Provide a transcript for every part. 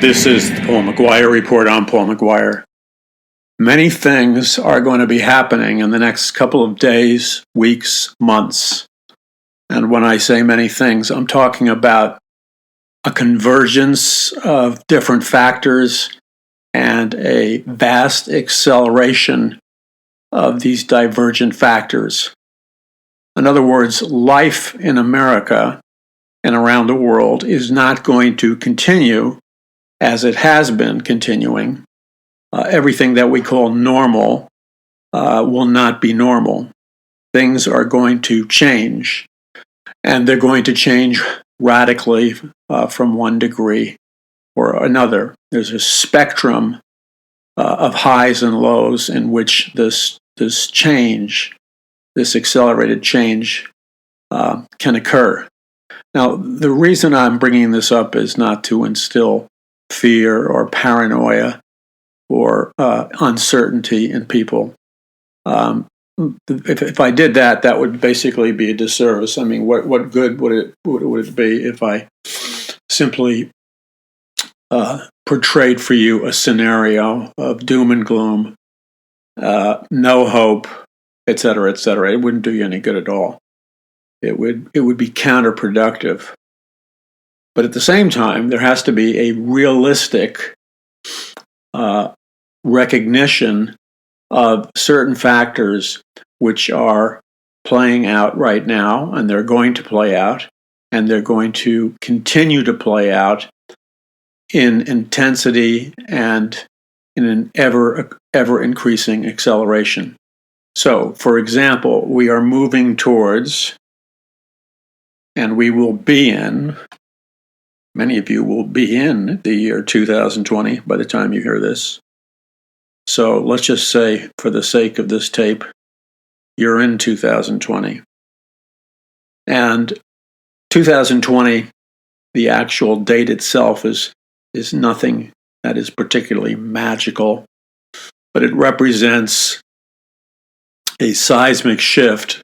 This is the Paul McGuire Report. I'm Paul McGuire. Many things are going to be happening in the next couple of days, weeks, months. And when I say many things, I'm talking about a convergence of different factors and a vast acceleration of these divergent factors. In other words, life in America and around the world is not going to continue as it has been continuing. Everything that we call normal will not be normal. Things are going to change, and they're going to change radically from one degree or another. There's a spectrum of highs and lows in which this change, this accelerated change, can occur. Now, the reason I'm bringing this up is not to instill fear or paranoia or uncertainty in people. If I did that, that would basically be a disservice. I mean, what good would it be if I simply portrayed for you a scenario of doom and gloom, no hope, et cetera, et cetera? It wouldn't do you any good at all. It would be counterproductive. But at the same time, there has to be a realistic recognition of certain factors which are playing out right now, and they're going to play out, and they're going to continue to play out in intensity and in an ever increasing acceleration. So, for example, we are moving towards, and we will be in, many of you will be in the year 2020 by the time you hear this. So let's just say, for the sake of this tape, you're in 2020. And 2020, the actual date itself is nothing that is particularly magical, but it represents a seismic shift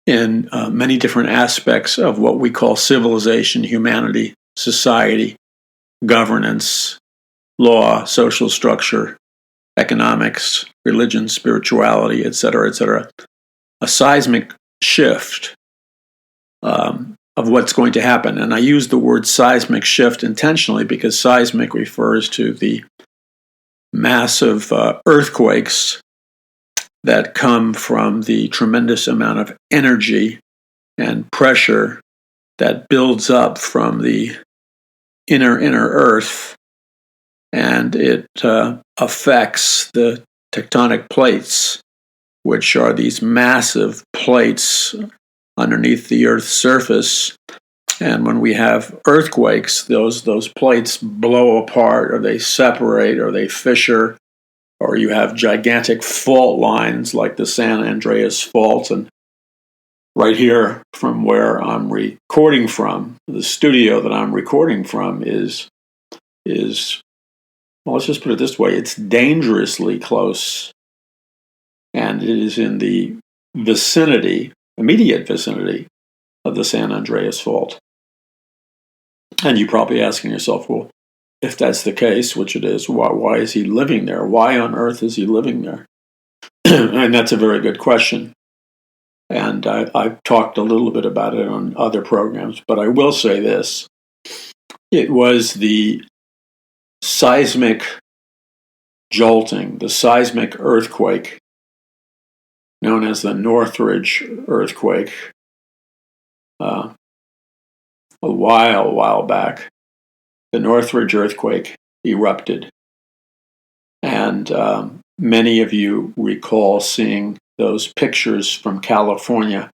in many different aspects of what we call civilization, humanity, society, governance, law, social structure, economics, religion, spirituality, etc., etc. A seismic shift of what's going to happen. And I use the word seismic shift intentionally because seismic refers to the massive earthquakes that come from the tremendous amount of energy and pressure that builds up from the inner earth, and it affects the tectonic plates, which are these massive plates underneath the Earth's surface. And when we have earthquakes, those plates blow apart, or they separate, or they fissure, or you have gigantic fault lines like the San Andreas Fault. And right here, from where I'm recording from, the studio that I'm recording from is well, let's just put it this way, it's dangerously close, and it is in the vicinity, immediate vicinity, of the San Andreas Fault. And you're probably asking yourself, well, if that's the case, which it is, why is he living there? Why on earth is he living there? And that's a very good question. And I've talked a little bit about it on other programs, but I will say this. It was the seismic jolting, the seismic earthquake, known as the Northridge earthquake, a while back. The Northridge earthquake erupted, and many of you recall seeing those pictures from California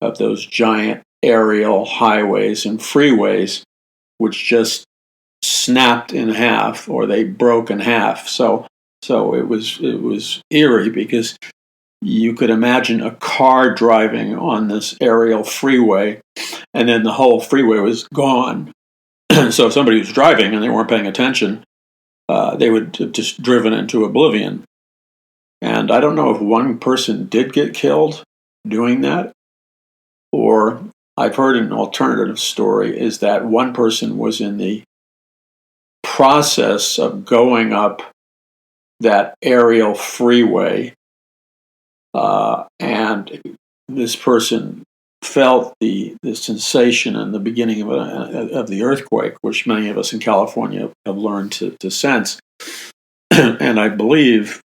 of those giant aerial highways and freeways which just snapped in half, or they broke in half. So it was eerie, because you could imagine a car driving on this aerial freeway, and then the whole freeway was gone. So if somebody was driving and they weren't paying attention, they would have just driven into oblivion. And I don't know if one person did get killed doing that, or I've heard an alternative story is that one person was in the process of going up that aerial freeway, and this person felt the sensation in the beginning of the earthquake, which many of us in California have learned to sense. And I believe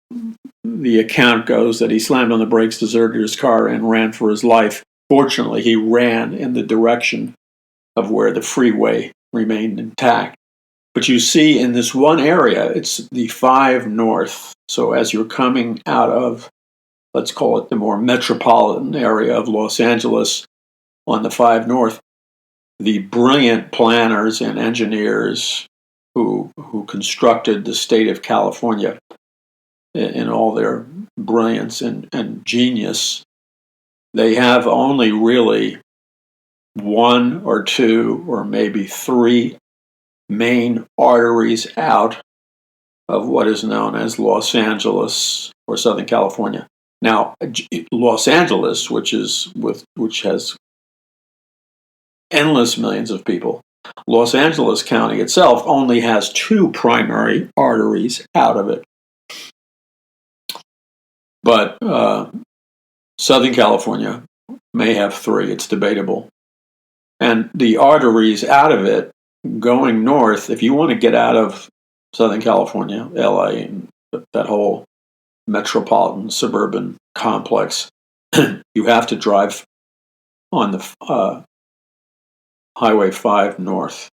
the account goes that he slammed on the brakes, deserted his car, and ran for his life. Fortunately, he ran in the direction of where the freeway remained intact. But you see in this one area, it's the 5 North. So as you're coming out of, let's call it the more metropolitan area of Los Angeles on the 5 North, the brilliant planners and engineers who constructed the state of California in all their brilliance and genius, they have only really 1 or 2 or maybe 3 main arteries out of what is known as Los Angeles or Southern California. Now, Los Angeles, which has endless millions of people, Los Angeles County itself only has 2 primary arteries out of it. But Southern California may have 3. It's debatable. And the arteries out of it going north, if you want to get out of Southern California, LA, and that whole metropolitan suburban complex, you have to drive on the Highway 5 North,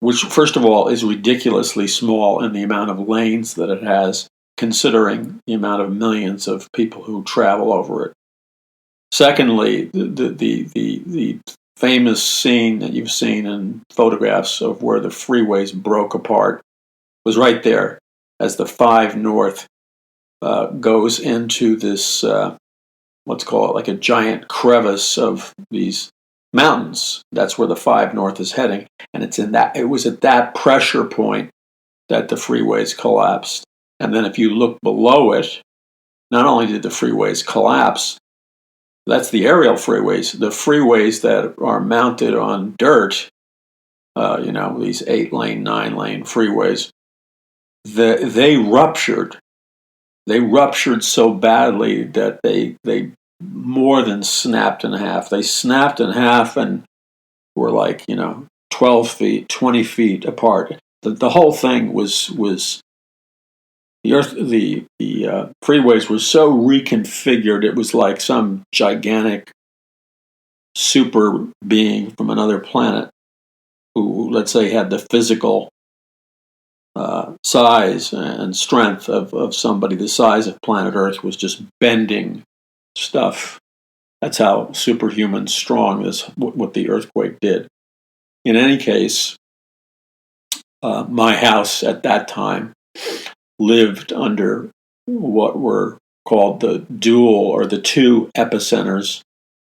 which, first of all, is ridiculously small in the amount of lanes that it has, considering the amount of millions of people who travel over it. Secondly, the famous scene that you've seen in photographs of where the freeways broke apart was right there as the 5 North goes into this, let's call it like a giant crevice of these mountains. That's where the 5 North is heading. And it was at that pressure point that the freeways collapsed. And then if you look below it, not only did the freeways collapse, that's the aerial freeways. The freeways that are mounted on dirt, these 8-lane, 9-lane freeways, they ruptured. They ruptured so badly that they more than snapped in half. They snapped in half and were 12 feet, 20 feet apart. The whole thing was the freeways were so reconfigured. It was like some gigantic super being from another planet who, let's say, had the physical size and strength of somebody the size of planet Earth, was just bending stuff. That's how superhuman strong what the earthquake did. In any case, my house at that time lived under what were called the dual or the 2 epicenters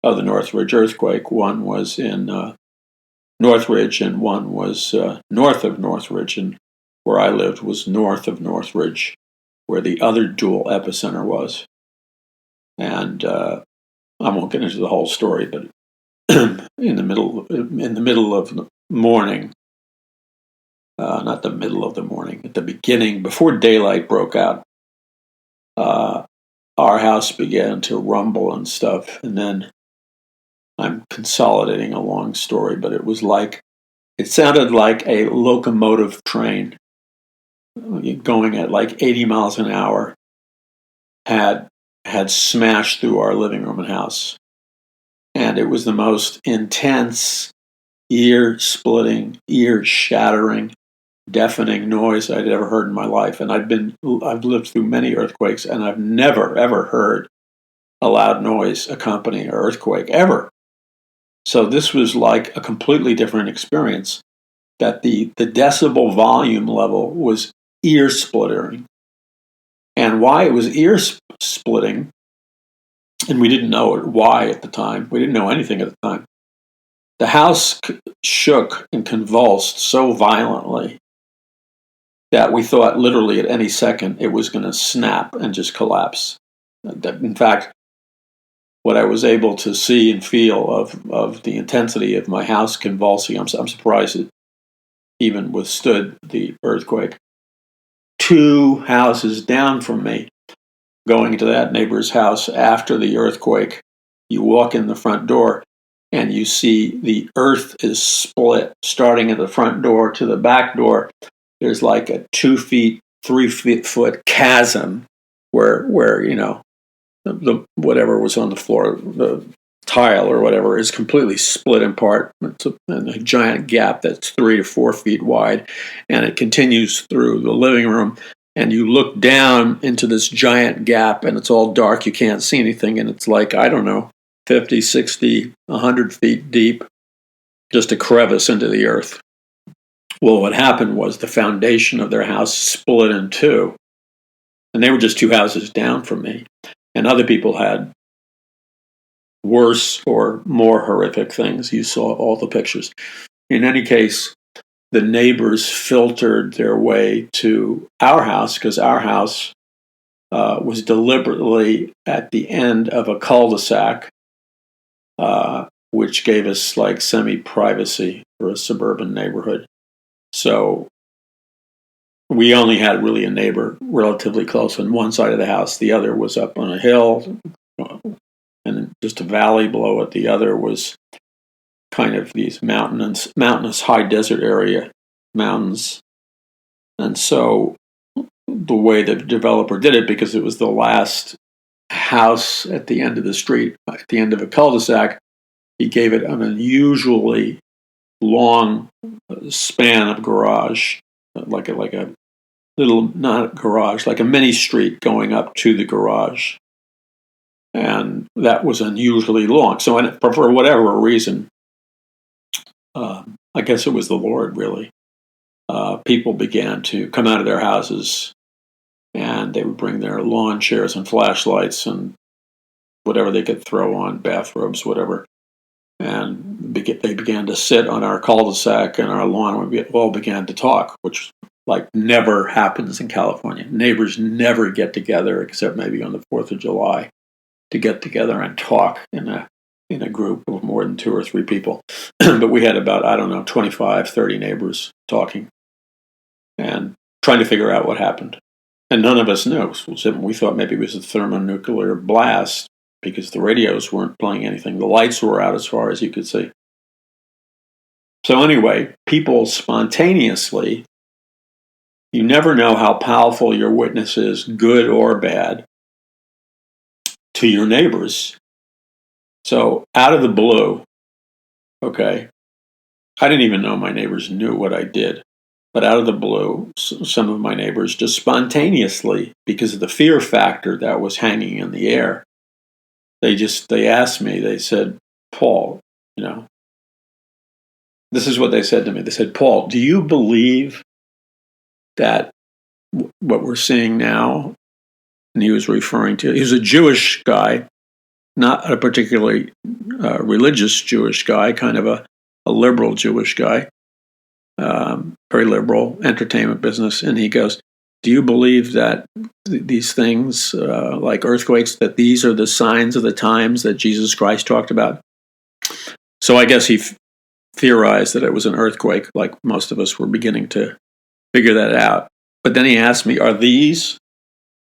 of the Northridge earthquake. One was in Northridge and one was north of Northridge, and where I lived was north of Northridge, where the other dual epicenter was. And I won't get into the whole story, but in the middle of morning, not the middle of the morning, at the beginning, before daylight broke out, our house began to rumble and stuff. And then I'm consolidating a long story, but it sounded like a locomotive train going at like 80 miles an hour had smashed through our living room and house. And it was the most intense, ear-splitting, ear-shattering, deafening noise I'd ever heard in my life. And I've lived through many earthquakes, and I've never, ever heard a loud noise accompany an earthquake, ever. So this was like a completely different experience, that the decibel volume level was ear-splitting. And why it was ear-splitting, and we didn't know why at the time. We didn't know anything at the time. The house shook and convulsed so violently that we thought literally at any second it was going to snap and just collapse. In fact, what I was able to see and feel of the intensity of my house convulsing, I'm surprised even withstood the earthquake. 2 houses down from me, going to that neighbor's house after the earthquake, you walk in the front door and you see the earth is split, starting at the front door to the back door. There's like a 2 feet, 3 foot chasm where the whatever was on the floor, the tile or whatever, is completely split apart. It's a giant gap that's 3 to 4 feet wide, and it continues through the living room. And you look down into this giant gap, and it's all dark. You can't see anything, and it's like, I don't know, 50, 60, 100 feet deep, just a crevice into the earth. Well, what happened was the foundation of their house split in 2, and they were just 2 houses down from me. And other people had worse or more horrific things. You saw all the pictures. In any case, the neighbors filtered their way to our house because our house was deliberately at the end of a cul-de-sac, which gave us like semi-privacy for a suburban neighborhood. So we only had really a neighbor relatively close on one side of the house. The other was up on a hill, and just a valley below it. The other was kind of these mountainous high desert area, mountains. And so the way the developer did it, because it was the last house at the end of the street, at the end of a cul-de-sac, he gave it an unusually long span of garage, like a little, not garage, like a mini street going up to the garage. And that was unusually long. So for whatever reason, I guess it was the Lord, really, people began to come out of their houses, and they would bring their lawn chairs and flashlights and whatever they could throw on, bathrobes, whatever. And they began to sit on our cul-de-sac and our lawn, and we all began to talk, which like never happens in California. Neighbors never get together except maybe on the 4th of July to get together and talk in a group of more than 2 or 3 people. But we had about, 25, 30 neighbors talking and trying to figure out what happened. And none of us knew. We thought maybe it was a thermonuclear blast because the radios weren't playing anything. The lights were out as far as you could see. So anyway, people spontaneously, you never know how powerful your witness is, good or bad, to your neighbors. So out of the blue, okay, I didn't even know my neighbors knew what I did. But out of the blue, some of my neighbors just spontaneously, because of the fear factor that was hanging in the air, they asked me, they said, Paul, this is what they said to me. They said, Paul, do you believe that what we're seeing now, and he was a Jewish guy, not a particularly religious Jewish guy, kind of a liberal Jewish guy, very liberal, entertainment business. And he goes, do you believe that these things, like earthquakes, that these are the signs of the times that Jesus Christ talked about? So I guess he theorized that it was an earthquake, like most of us were beginning to figure that out. But then he asked me, are these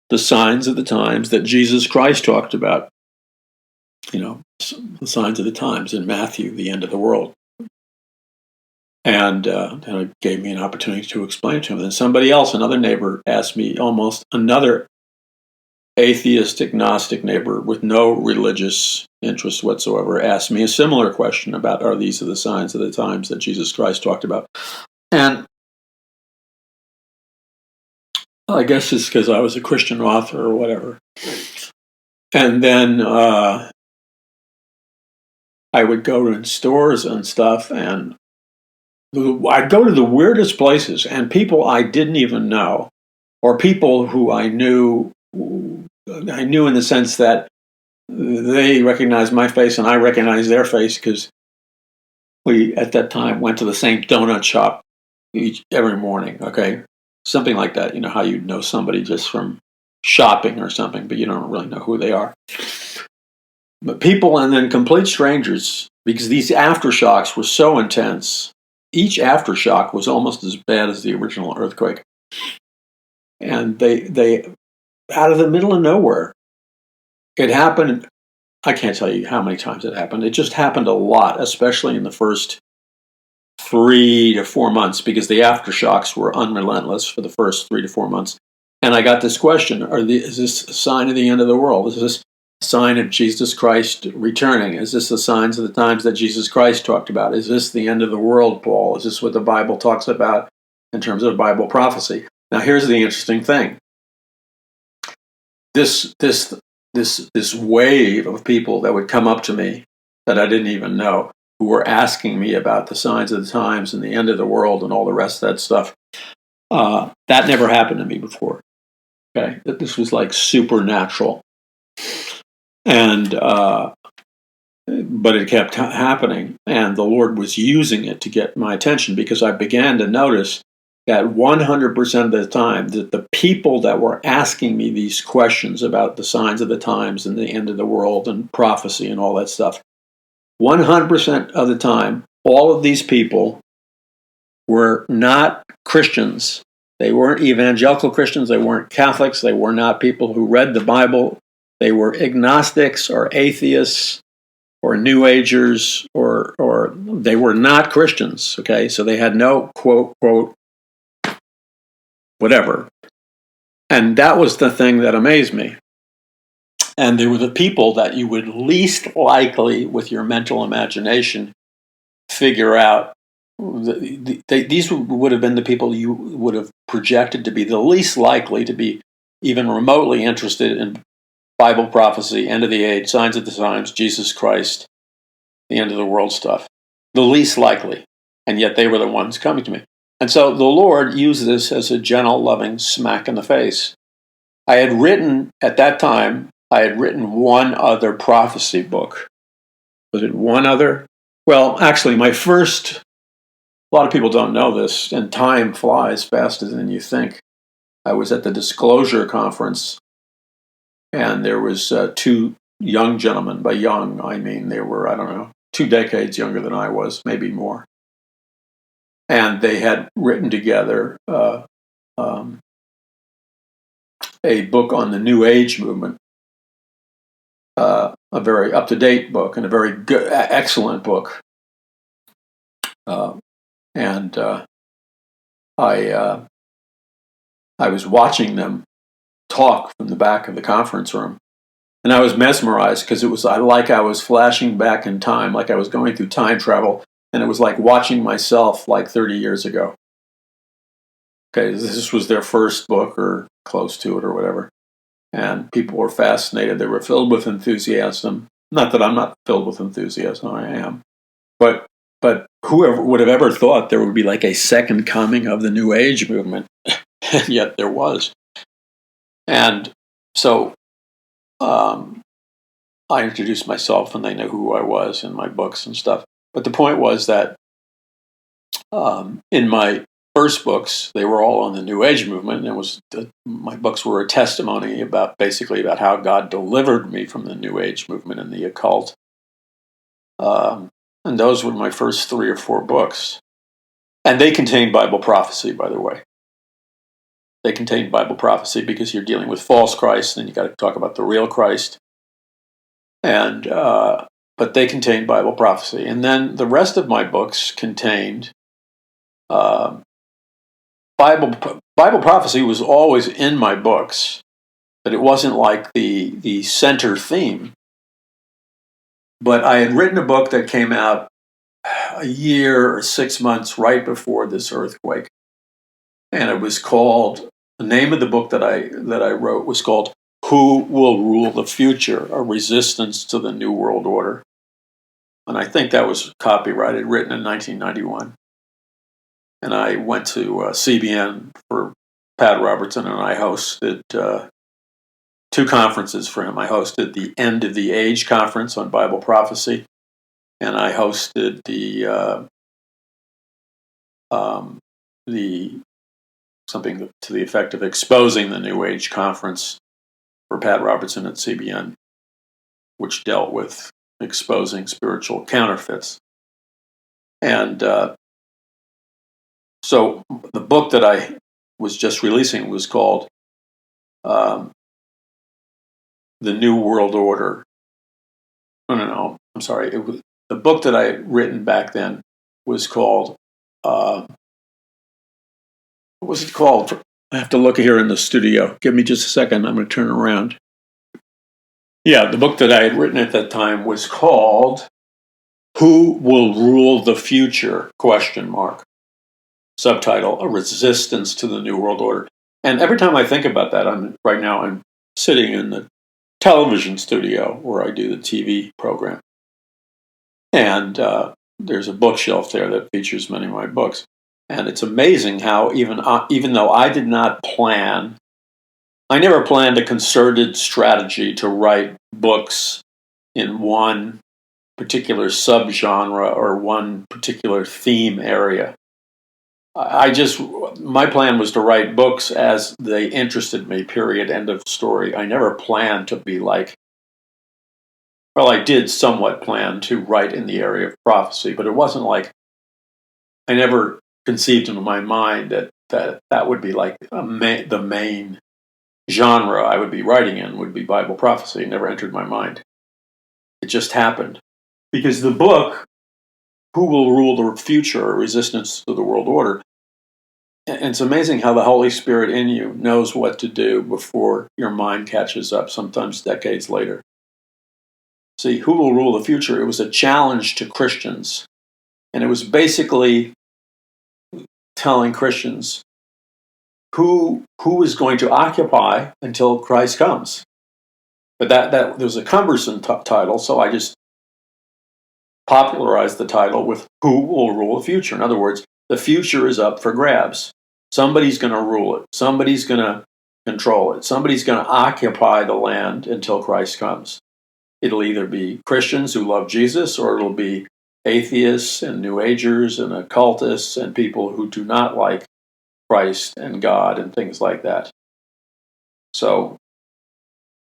the signs of the times that Jesus Christ talked about? The signs of the times in Matthew, the end of the world. And it gave me an opportunity to explain to him. Then somebody else, another neighbor, asked me, almost another atheistic, Gnostic neighbor with no religious interest whatsoever, asked me a similar question about, are these the signs of the times that Jesus Christ talked about? And I guess it's because I was a Christian author or whatever. And then I would go in stores and stuff, and I'd go to the weirdest places, and people I didn't even know, or people who I knew in the sense that they recognized my face and I recognized their face because we, at that time, went to the same donut shop every morning, okay? Something like that, how you'd know somebody just from shopping or something, but you don't really know who they are. But people, and then complete strangers, because these aftershocks were so intense, each aftershock was almost as bad as the original earthquake. And they out of the middle of nowhere, it happened. I can't tell you how many times it happened. It just happened a lot, especially in the first 3 to 4 months, because the aftershocks were unrelentless for the first 3 to 4 months. And I got this question: is this a sign of the end of the world? Is this a sign of Jesus Christ returning? Is this the signs of the times that Jesus Christ talked about? Is this the end of the world, Paul? Is this what the Bible talks about in terms of Bible prophecy? Now, here's the interesting thing. This wave of people that would come up to me that I didn't even know, who were asking me about the signs of the times and the end of the world and all the rest of that stuff, that never happened to me before. Okay, that this was like supernatural, and but it kept happening, and the Lord was using it to get my attention, because I began to notice that 100% of the time that the people that were asking me these questions about the signs of the times and the end of the world and prophecy and all that stuff, 100% of the time, all of these people were not Christians. They weren't evangelical Christians. They weren't Catholics. They were not people who read the Bible. They were agnostics or atheists or New Agers, or they were not Christians. Okay, so they had no quote whatever. And that was the thing that amazed me. And they were the people that you would least likely, with your mental imagination, figure out. These would have been the people you would have projected to be the least likely to be even remotely interested in Bible prophecy, end of the age, signs of the times, Jesus Christ, the end of the world stuff. The least likely. And yet they were the ones coming to me. And so the Lord used this as a gentle, loving smack in the face. At that time, I had written one other prophecy book. Was it one other? Well, actually, my first, a lot of people don't know this, and time flies faster than you think. I was at the Disclosure Conference, and there was two young gentlemen. By young, I mean they were, 2 decades younger than I was, maybe more. And they had written together a book on the New Age movement, a very up-to-date book, and a very good, excellent book. And I was watching them talk from the back of the conference room, and I was mesmerized, because it was like I was flashing back in time, like I was going through time travel, and it was like watching myself like 30 years ago. Okay, this was their first book, or close to it, or whatever. And people were fascinated. They were filled with enthusiasm. Not that I'm not filled with enthusiasm, I am. But whoever would have ever thought there would be like a second coming of the New Age movement? And yet there was. And so I introduced myself, and they knew who I was in my books and stuff. But the point was that in my first books, they were all on the New Age movement, and my books were a testimony about how God delivered me from the New Age movement and the occult. And those were my first 3 or 4 books. And they contained Bible prophecy, by the way. They contained Bible prophecy because you're dealing with false Christ, and you got to talk about the real Christ. And but they contained Bible prophecy. And then the rest of my books contained Bible prophecy was always in my books, but it wasn't like the center theme. But I had written a book that came out a year or 6 months right before this earthquake, and it was called, the name of the book that I wrote was called "Who Will Rule the Future: A Resistance to the New World Order," and I think that was copyrighted, written in 1991. And I went to CBN for Pat Robertson, and I hosted 2 conferences for him. I hosted the End of the Age conference on Bible prophecy, and I hosted the something to the effect of Exposing the New Age conference for Pat Robertson at CBN, which dealt with exposing spiritual counterfeits. And So the book that I was just releasing was called The New World Order. No, I'm sorry. The book that I had written back then was called, what was it called? I have to look here in the studio. Give me just a second. I'm going to turn around. Yeah, the book that I had written at that time was called Who Will Rule the Future? ? Subtitle, A Resistance to the New World Order. And every time I think about that, right now I'm sitting in the television studio where I do the TV program. And there's a bookshelf there that features many of my books. And it's amazing how even though I did not plan, I never planned a concerted strategy to write books in one particular subgenre or one particular theme area. My plan was to write books as they interested me, period, end of story. I never planned to be like, well, I did somewhat plan to write in the area of prophecy, but it wasn't like, I never conceived in my mind that would be like the main genre I would be writing in would be Bible prophecy. It never entered my mind. It just happened. Because the book, Who Will Rule the Future? A Resistance to the World Order, and it's amazing how the Holy Spirit in you knows what to do before your mind catches up, sometimes decades later. See, Who Will Rule the Future? It was a challenge to Christians. And it was basically telling Christians who is going to occupy until Christ comes. But that was a cumbersome title, so I just popularized the title with Who Will Rule the Future? In other words, the future is up for grabs. Somebody's going to rule it. Somebody's going to control it. Somebody's going to occupy the land until Christ comes. It'll either be Christians who love Jesus, or it'll be atheists and New Agers and occultists and people who do not like Christ and God and things like that. So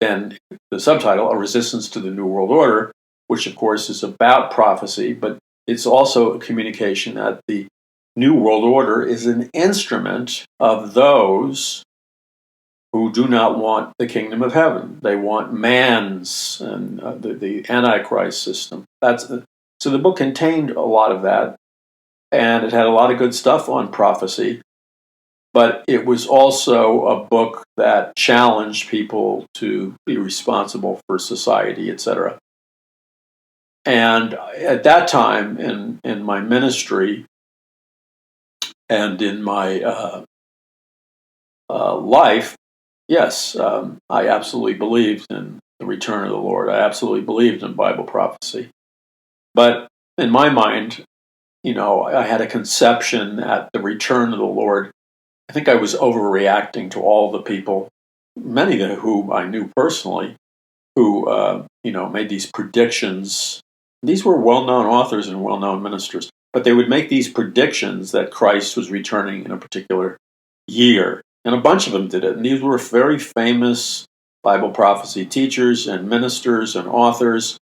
then the subtitle, A Resistance to the New World Order, which of course is about prophecy, but it's also a communication that the New World Order is an instrument of those who do not want the kingdom of heaven. They want man's and the Antichrist system. So the book contained a lot of that, and it had a lot of good stuff on prophecy, but it was also a book that challenged people to be responsible for society, etc. And at that time in my ministry and in my life, yes, I absolutely believed in the return of the Lord. I absolutely believed in Bible prophecy. But in my mind, I had a conception that the return of the Lord, I think I was overreacting to all the people, many of whom I knew personally, who, made these predictions. These were well-known authors and well-known ministers, but they would make these predictions that Christ was returning in a particular year. And a bunch of them did it. And these were very famous Bible prophecy teachers and ministers and authors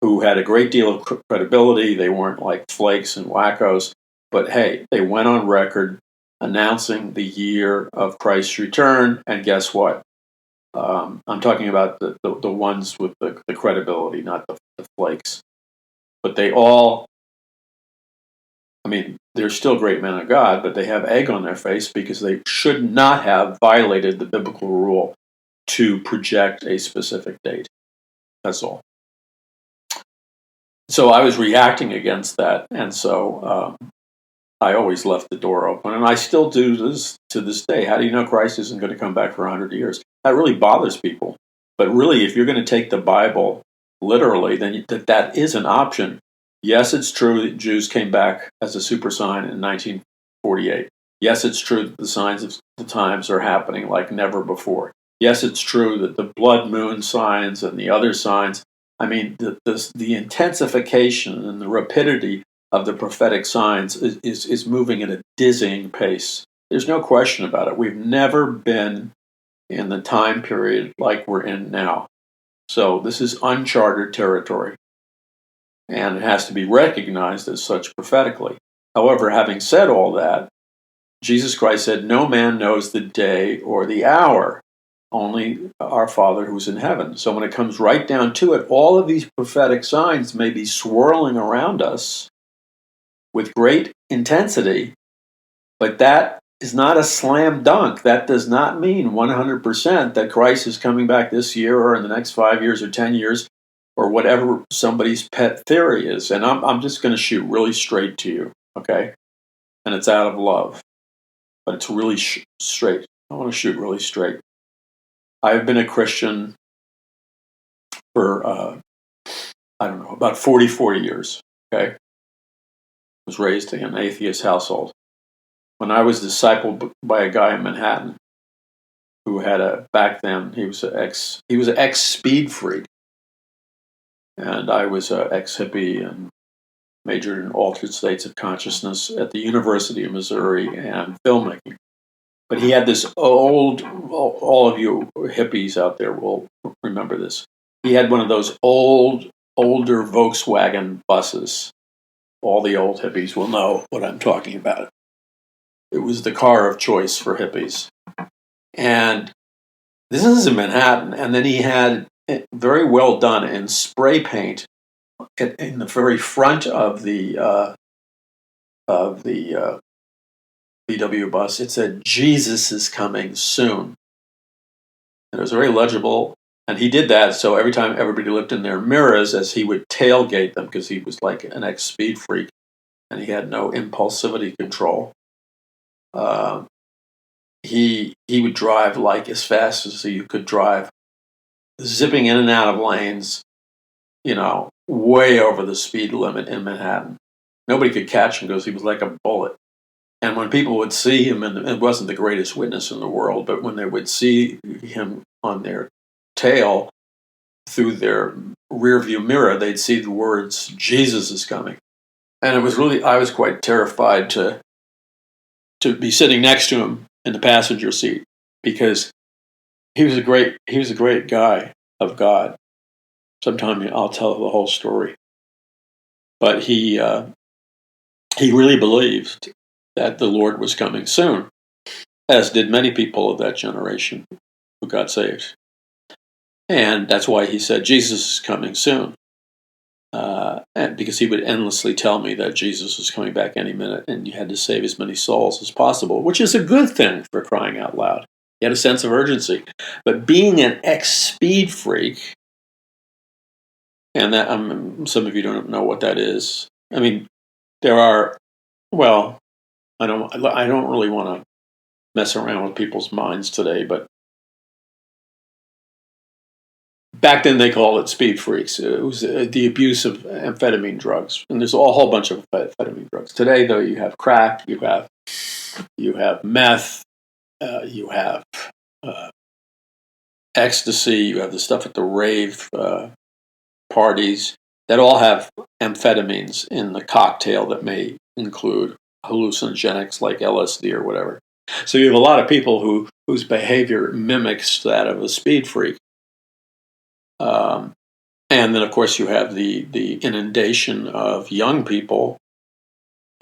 who had a great deal of credibility. They weren't like flakes and wackos, but hey, they went on record announcing the year of Christ's return. And guess what? I'm talking about the ones with the credibility, not the flakes. But they all, they're still great men of God, but they have egg on their face because they should not have violated the biblical rule to project a specific date. That's all. So I was reacting against that, and so I always left the door open, and I still do this to this day. How do you know Christ isn't going to come back for 100 years? That really bothers people. But really, if you're going to take the Bible literally, then that is an option. Yes, it's true that Jews came back as a super sign in 1948. Yes, it's true that the signs of the times are happening like never before. Yes, it's true that the blood moon signs and the other signs, the intensification and the rapidity of the prophetic signs is moving at a dizzying pace. There's no question about it. We've never been in the time period like we're in now. So this is uncharted territory, and it has to be recognized as such prophetically. However, having said all that, Jesus Christ said, "No man knows the day or the hour, only our Father who's in heaven." So when it comes right down to it, all of these prophetic signs may be swirling around us with great intensity, but that is not a slam dunk. That does not mean 100% that Christ is coming back this year or in the next 5 years or 10 years or whatever somebody's pet theory is. And I'm just going to shoot really straight to you, okay? And it's out of love, but it's really straight. I want to shoot really straight. I've been a Christian for, I don't know, about 44 years, okay? I was raised in an atheist household. When I was discipled by a guy in Manhattan who had back then, he was an ex speed freak. And I was an ex hippie and majored in altered states of consciousness at the University of Missouri and filmmaking. But he had this all of you hippies out there will remember this. He had one of those older Volkswagen buses. All the old hippies will know what I'm talking about. It was the car of choice for hippies. And this is in Manhattan. And then he had it very well done in spray paint in the very front of the VW bus. It said, "Jesus is coming soon." And it was very legible. And he did that so every time everybody looked in their mirrors as he would tailgate them, because he was like an ex-speed freak and he had no impulsivity control. He would drive like as fast as you could drive, zipping in and out of lanes, way over the speed limit in Manhattan. Nobody could catch him because he was like a bullet. And when people would see him, and it wasn't the greatest witness in the world, but when they would see him on their tail through their rearview mirror, they'd see the words, "Jesus is coming." And I was quite terrified to be sitting next to him in the passenger seat, because he was a great guy of God. Sometime I'll tell the whole story. But he really believed that the Lord was coming soon, as did many people of that generation who got saved. And that's why he said, "Jesus is coming soon." And because he would endlessly tell me that Jesus was coming back any minute and you had to save as many souls as possible, which is a good thing, for crying out loud. He had a sense of urgency. But being an ex-speed freak, and that some of you don't know what that is. I mean, there are, well, I don't really want to mess around with people's minds today, but back then they called it speed freaks. It was the abuse of amphetamine drugs, and there's a whole bunch of amphetamine drugs. Today, though, you have crack, you have meth, you have ecstasy, you have the stuff at the rave parties that all have amphetamines in the cocktail that may include hallucinogenics like LSD or whatever. So you have a lot of people whose behavior mimics that of a speed freak. And then, of course, you have the inundation of young people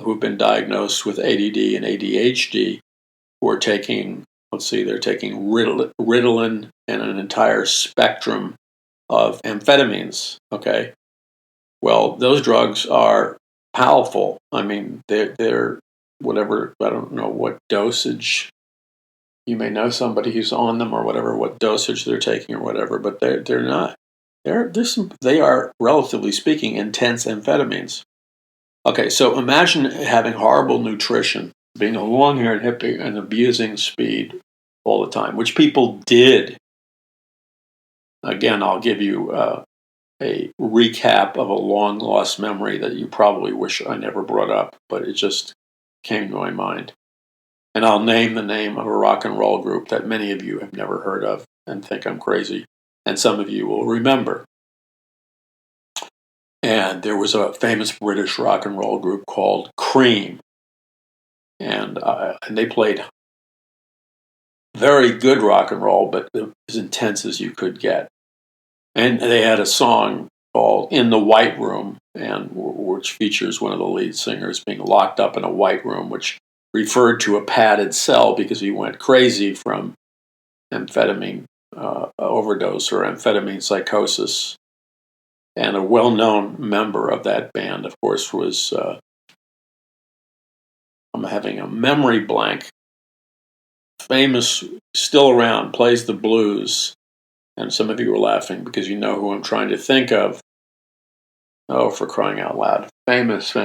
who've been diagnosed with ADD and ADHD who are taking, they're taking Ritalin and an entire spectrum of amphetamines, okay? Well, those drugs are powerful. I mean, they're whatever, I don't know what dosage. You may know somebody who's on them or whatever, what dosage they're taking or whatever, but they're not. They are, relatively speaking, intense amphetamines. Okay, so imagine having horrible nutrition, being a long-haired hippie, and abusing speed all the time, which people did. Again, I'll give you a recap of a long-lost memory that you probably wish I never brought up, but it just came to my mind. And I'll name the name of a rock and roll group that many of you have never heard of and think I'm crazy, and some of you will remember. And there was a famous British rock and roll group called Cream. And they played very good rock and roll, but as intense as you could get. And they had a song called In the White Room, and which features one of the lead singers being locked up in a white room, which referred to a padded cell because he went crazy from amphetamine overdose or amphetamine psychosis. And a well-known member of that band, of course, was, I'm having a memory blank, famous, still around, plays the blues. And some of you are laughing because you know who I'm trying to think of. Oh, for crying out loud. Famous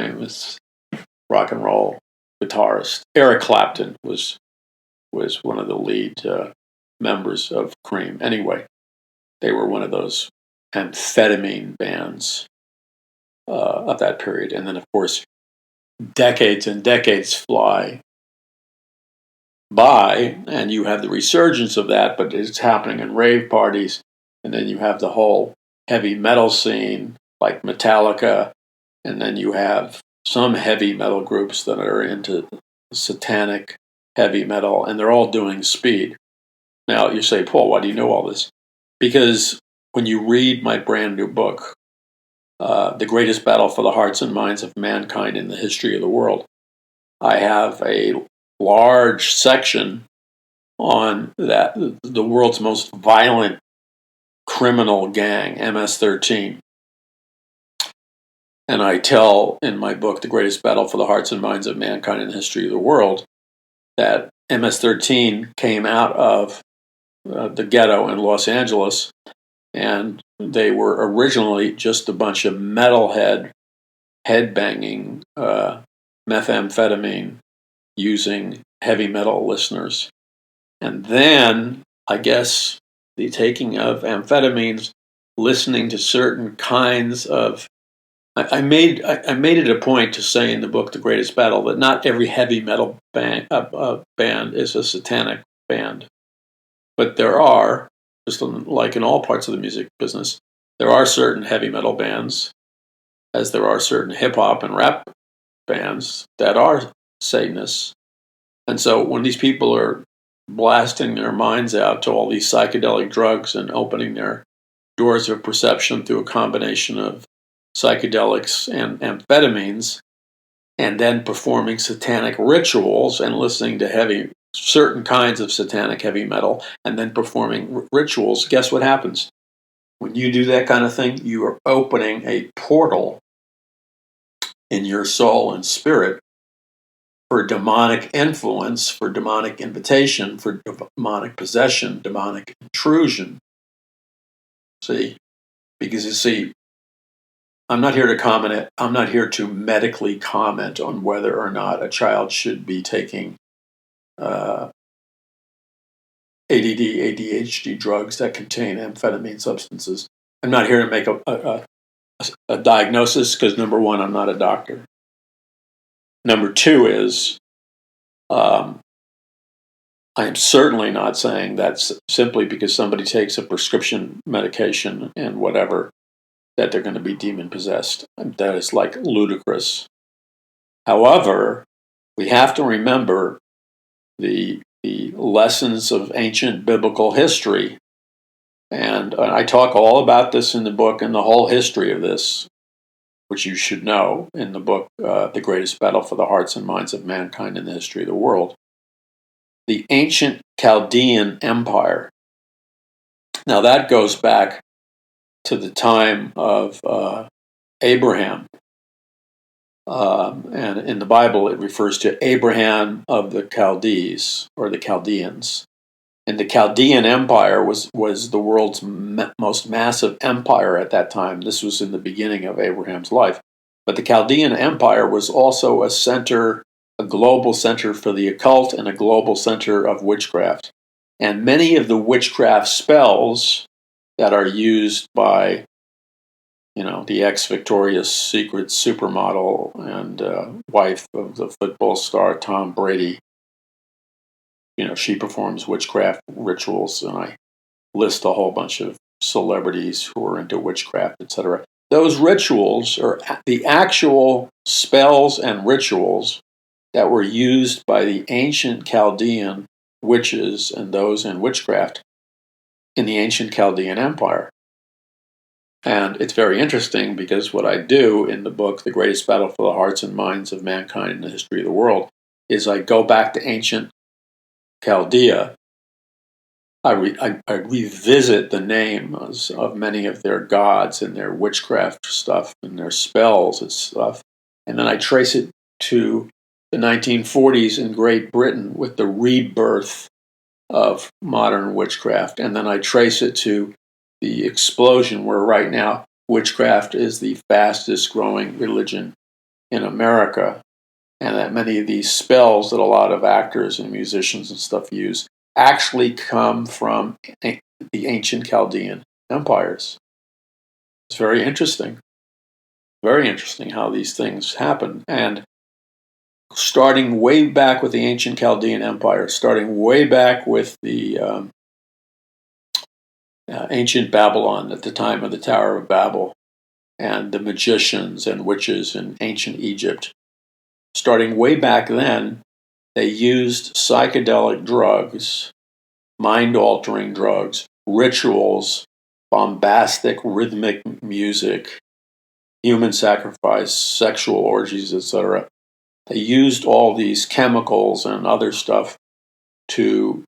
rock and roll guitarist. Eric Clapton was one of the lead members of Cream. Anyway, they were one of those amphetamine bands of that period. And then, of course, decades and decades fly by, and you have the resurgence of that, but it's happening in rave parties. And then you have the whole heavy metal scene, like Metallica. And then you have some heavy metal groups that are into satanic heavy metal, and they're all doing speed. Now, you say, Paul, why do you know all this? Because when you read my brand new book, The Greatest Battle for the Hearts and Minds of Mankind in the History of the World, I have a large section on that, the world's most violent criminal gang, MS-13. And I tell in my book, The Greatest Battle for the Hearts and Minds of Mankind in the History of the World, that MS-13 came out of the ghetto in Los Angeles, and they were originally just a bunch of metalhead, headbanging, methamphetamine using heavy metal listeners. And then, I guess, the taking of amphetamines, listening to certain kinds of... I made it a point to say in the book, The Greatest Battle, that not every heavy metal band is a satanic band. But there are, just like in all parts of the music business, there are certain heavy metal bands, as there are certain hip-hop and rap bands that are Satanists. And so when these people are blasting their minds out to all these psychedelic drugs and opening their doors of perception through a combination of psychedelics and amphetamines, and then performing satanic rituals and listening to certain kinds of satanic heavy metal, and then performing rituals, guess what happens? When you do that kind of thing, you are opening a portal in your soul and spirit for demonic influence, for demonic invitation, for demonic possession, demonic intrusion. See? Because you see, I'm not here to comment. I'm not here to medically comment on whether or not a child should be taking ADD, ADHD drugs that contain amphetamine substances. I'm not here to make a diagnosis because, number one, I'm not a doctor. Number two is, I am certainly not saying that simply because somebody takes a prescription medication and whatever, that they're going to be demon possessed. That is like ludicrous. However, we have to remember the lessons of ancient biblical history. And I talk all about this in the book and the whole history of this, which you should know in the book, The Greatest Battle for the Hearts and Minds of Mankind in the History of the World. The ancient Chaldean Empire. Now that goes back to the time of Abraham. And in the Bible, it refers to Abraham of the Chaldees, or the Chaldeans. And the Chaldean Empire was the world's most massive empire at that time. This was in the beginning of Abraham's life. But the Chaldean Empire was also a global center for the occult and a global center of witchcraft. And many of the witchcraft spells that are used by, the ex-Victoria's Secret supermodel and wife of the football star Tom Brady, she performs witchcraft rituals, and I list a whole bunch of celebrities who are into witchcraft, etc. Those rituals are the actual spells and rituals that were used by the ancient Chaldean witches and those in witchcraft in the ancient Chaldean Empire. And it's very interesting because what I do in the book, The Greatest Battle for the Hearts and Minds of Mankind in the History of the World, is I go back to ancient Chaldea. I revisit the names of many of their gods and their witchcraft stuff and their spells and stuff. And then I trace it to the 1940s in Great Britain with the rebirth of modern witchcraft. And then I trace it to the explosion where right now witchcraft is the fastest growing religion in America. And that many of these spells that a lot of actors and musicians and stuff use actually come from the ancient Chaldean empires. It's very interesting. Very interesting how these things happen. And starting way back with the ancient Chaldean Empire, starting way back with the ancient Babylon at the time of the Tower of Babel, and the magicians and witches in ancient Egypt. Starting way back then, they used psychedelic drugs, mind-altering drugs, rituals, bombastic rhythmic music, human sacrifice, sexual orgies, etc. They used all these chemicals and other stuff to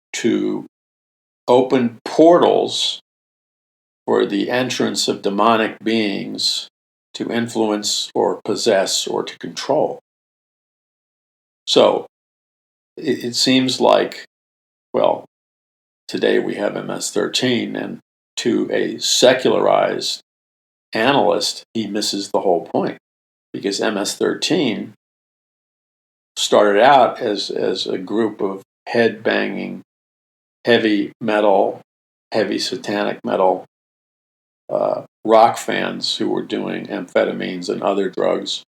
open portals for the entrance of demonic beings to influence or possess or to control. So it seems like, well, today we have MS-13, and to a secularized analyst, he misses the whole point, because MS-13 started out as a group of head-banging, heavy metal, heavy satanic metal rock fans who were doing amphetamines and other drugs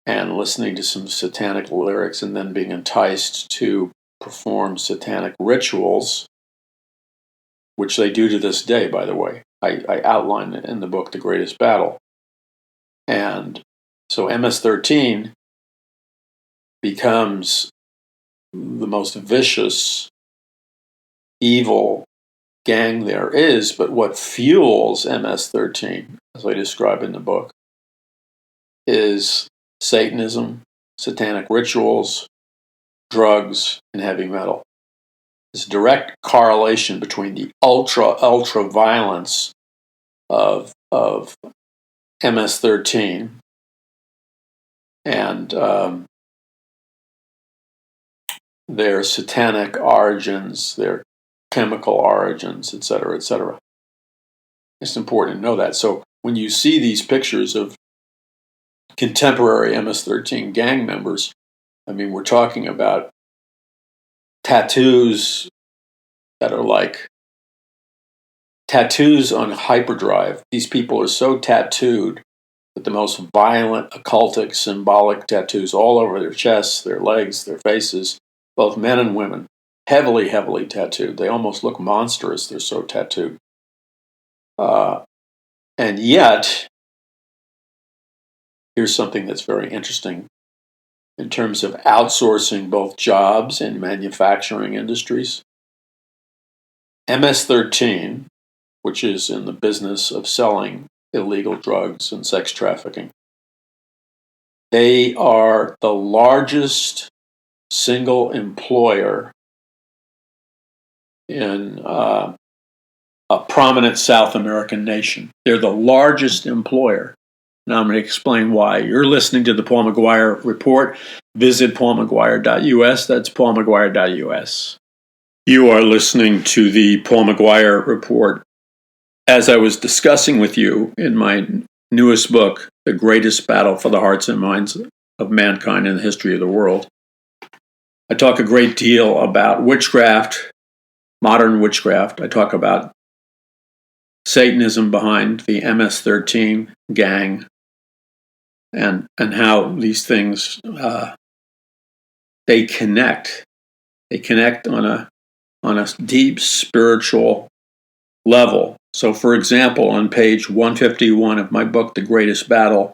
and listening to some satanic lyrics and then being enticed to perform satanic rituals, which they do to this day, by the way. I outline it in the book, The Greatest Battle. And so MS-13 becomes the most vicious, evil gang there is, but what fuels MS-13, as I describe in the book, is Satanism, satanic rituals, drugs, and heavy metal. There's a direct correlation between the ultra violence of MS-13 and their satanic origins, their chemical origins, etc., etc. It's important to know that. So when you see these pictures of contemporary MS-13 gang members, I mean, we're talking about tattoos that are like tattoos on hyperdrive. These people are so tattooed with the most violent, occultic, symbolic tattoos all over their chests, their legs, their faces, both men and women, heavily, heavily tattooed. They almost look monstrous. They're so tattooed. And yet, here's something that's very interesting in terms of outsourcing both jobs and manufacturing industries. MS-13, which is in the business of selling illegal drugs and sex trafficking, they are the largest single employer in a prominent South American nation. They're the largest employer. Now I'm going to explain why. You're listening to the Paul McGuire Report. Visit paulmcguire.us. That's paulmcguire.us. You are listening to the Paul McGuire Report. As I was discussing with you in my newest book, The Greatest Battle for the Hearts and Minds of Mankind in the History of the World, I talk a great deal about witchcraft, modern witchcraft. I talk about Satanism behind the MS-13 gang, and how these things they connect. They connect on a deep spiritual level. So, for example, on page 151 of my book, The Greatest Battle,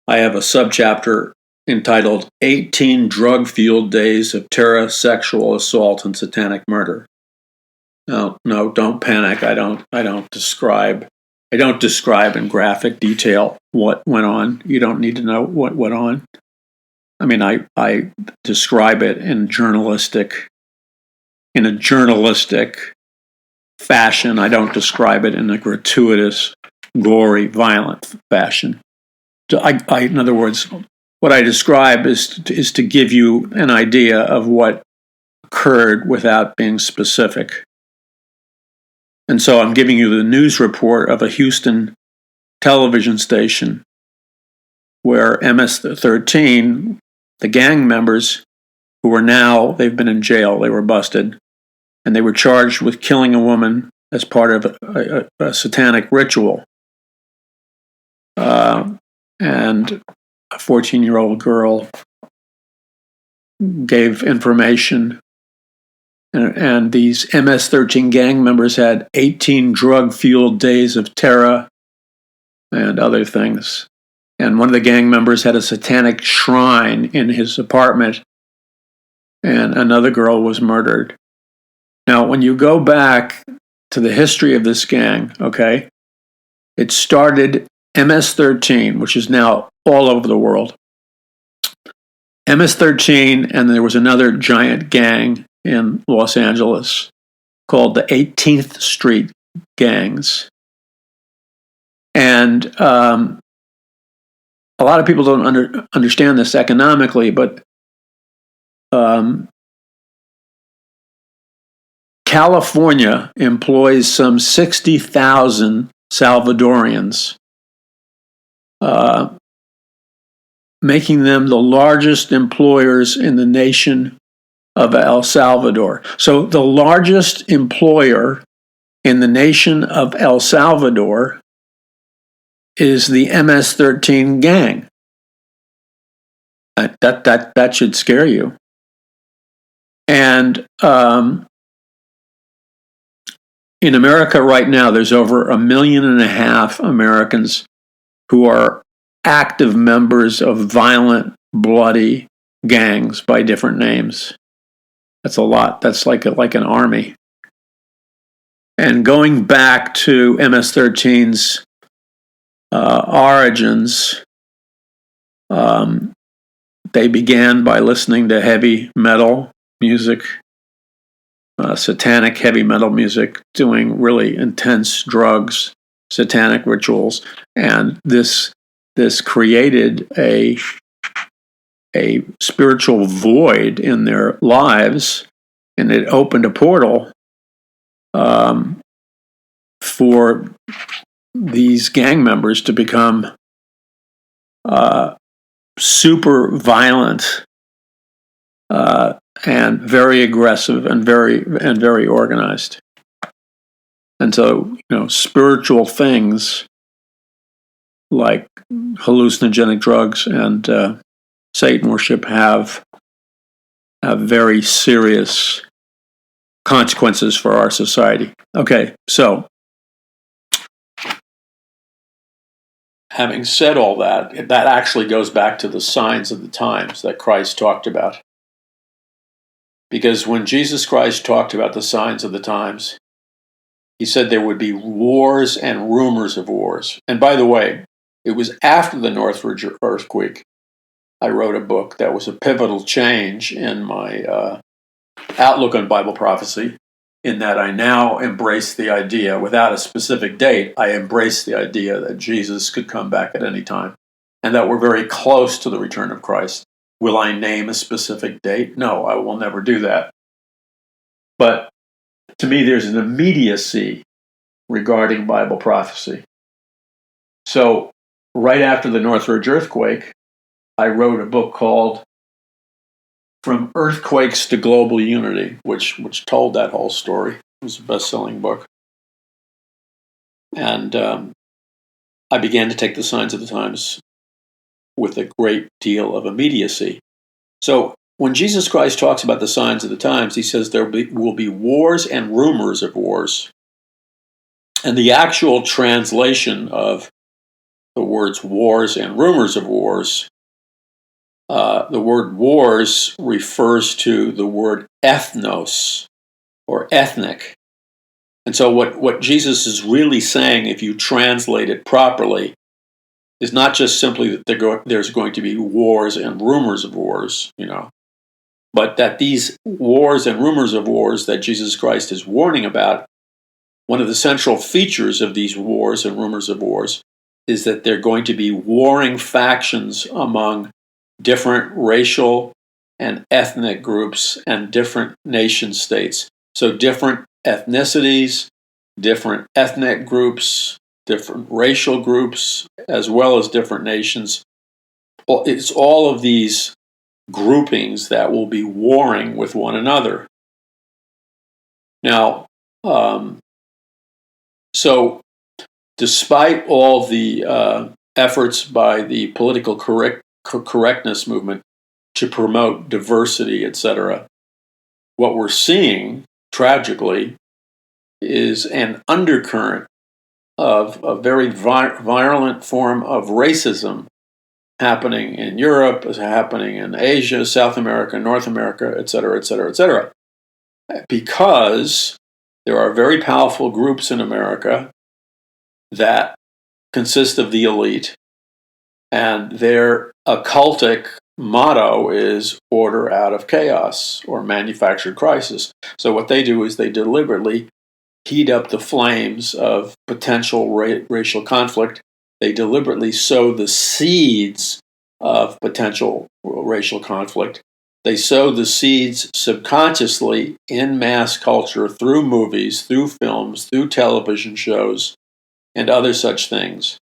I have a subchapter entitled 18 Drug-Fueled Days of Terror, Sexual Assault, and Satanic Murder. No, don't panic. I don't describe I don't describe in graphic detail what went on. You don't need to know what went on. I mean, I describe it in a journalistic fashion. I don't describe it in a gratuitous, gory, violent fashion. So in other words, what I describe is to give you an idea of what occurred without being specific. And so I'm giving you the news report of a Houston television station where MS-13, the gang members who are now, they've been in jail, they were busted, and they were charged with killing a woman as part of a satanic ritual. And a 14-year-old girl gave information, and these MS-13 gang members had 18 drug-fueled days of terror and other things. And one of the gang members had a satanic shrine in his apartment, and another girl was murdered. Now, when you go back to the history of this gang, okay, it started MS-13, which is now all over the world. MS-13, and there was another giant gang in Los Angeles called the 18th Street Gangs. And a lot of people don't understand this economically, but California employs some 60,000 Salvadorians, making them the largest employers in the nation of El Salvador. So the largest employer in the nation of El Salvador is the MS-13 gang. That should scare you. And in America right now, there's over 1.5 million Americans who are active members of violent, bloody gangs by different names. That's a lot. That's like an army. And going back to MS-13's origins, they began by listening to heavy metal music, satanic heavy metal music, doing really intense drugs, satanic rituals, and this created a spiritual void in their lives, and it opened a portal for these gang members to become super violent and very aggressive and very organized. And so, spiritual things like hallucinogenic drugs and Satan worship have very serious consequences for our society. Okay, so having said all that, that actually goes back to the signs of the times that Christ talked about. Because when Jesus Christ talked about the signs of the times, he said there would be wars and rumors of wars. And by the way, it was after the Northridge earthquake I wrote a book that was a pivotal change in my outlook on Bible prophecy, in that I now embrace the idea, without a specific date, I embrace the idea that Jesus could come back at any time, and that we're very close to the return of Christ. Will I name a specific date? No, I will never do that. But to me, there's an immediacy regarding Bible prophecy. So, right after the Northridge earthquake, I wrote a book called From Earthquakes to Global Unity, which told that whole story. It was a best-selling book. And I began to take the signs of the times with a great deal of immediacy. So when Jesus Christ talks about the signs of the times, he says there will be wars and rumors of wars. And the actual translation of the words wars and rumors of wars, the word wars refers to the word ethnos, or ethnic. And so what Jesus is really saying, if you translate it properly, is not just simply that there's going to be wars and rumors of wars, but that these wars and rumors of wars that Jesus Christ is warning about, one of the central features of these wars and rumors of wars is that they're going to be warring factions among different racial and ethnic groups and different nation states. So different ethnicities, different ethnic groups, different racial groups, as well as different nations. It's all of these groupings that will be warring with one another. Now, so despite all the efforts by the political correctness movement to promote diversity, etc., what we're seeing, tragically, is an undercurrent of a very violent form of racism happening in Europe, is happening in Asia, South America, North America, etc., etc., etc. Because there are very powerful groups in America that consist of the elite, and their occultic motto is order out of chaos or manufactured crisis. So what they do is they deliberately heat up the flames of potential racial conflict. They deliberately sow the seeds of potential racial conflict. They sow the seeds subconsciously in mass culture through movies, through films, through television shows, and other such things.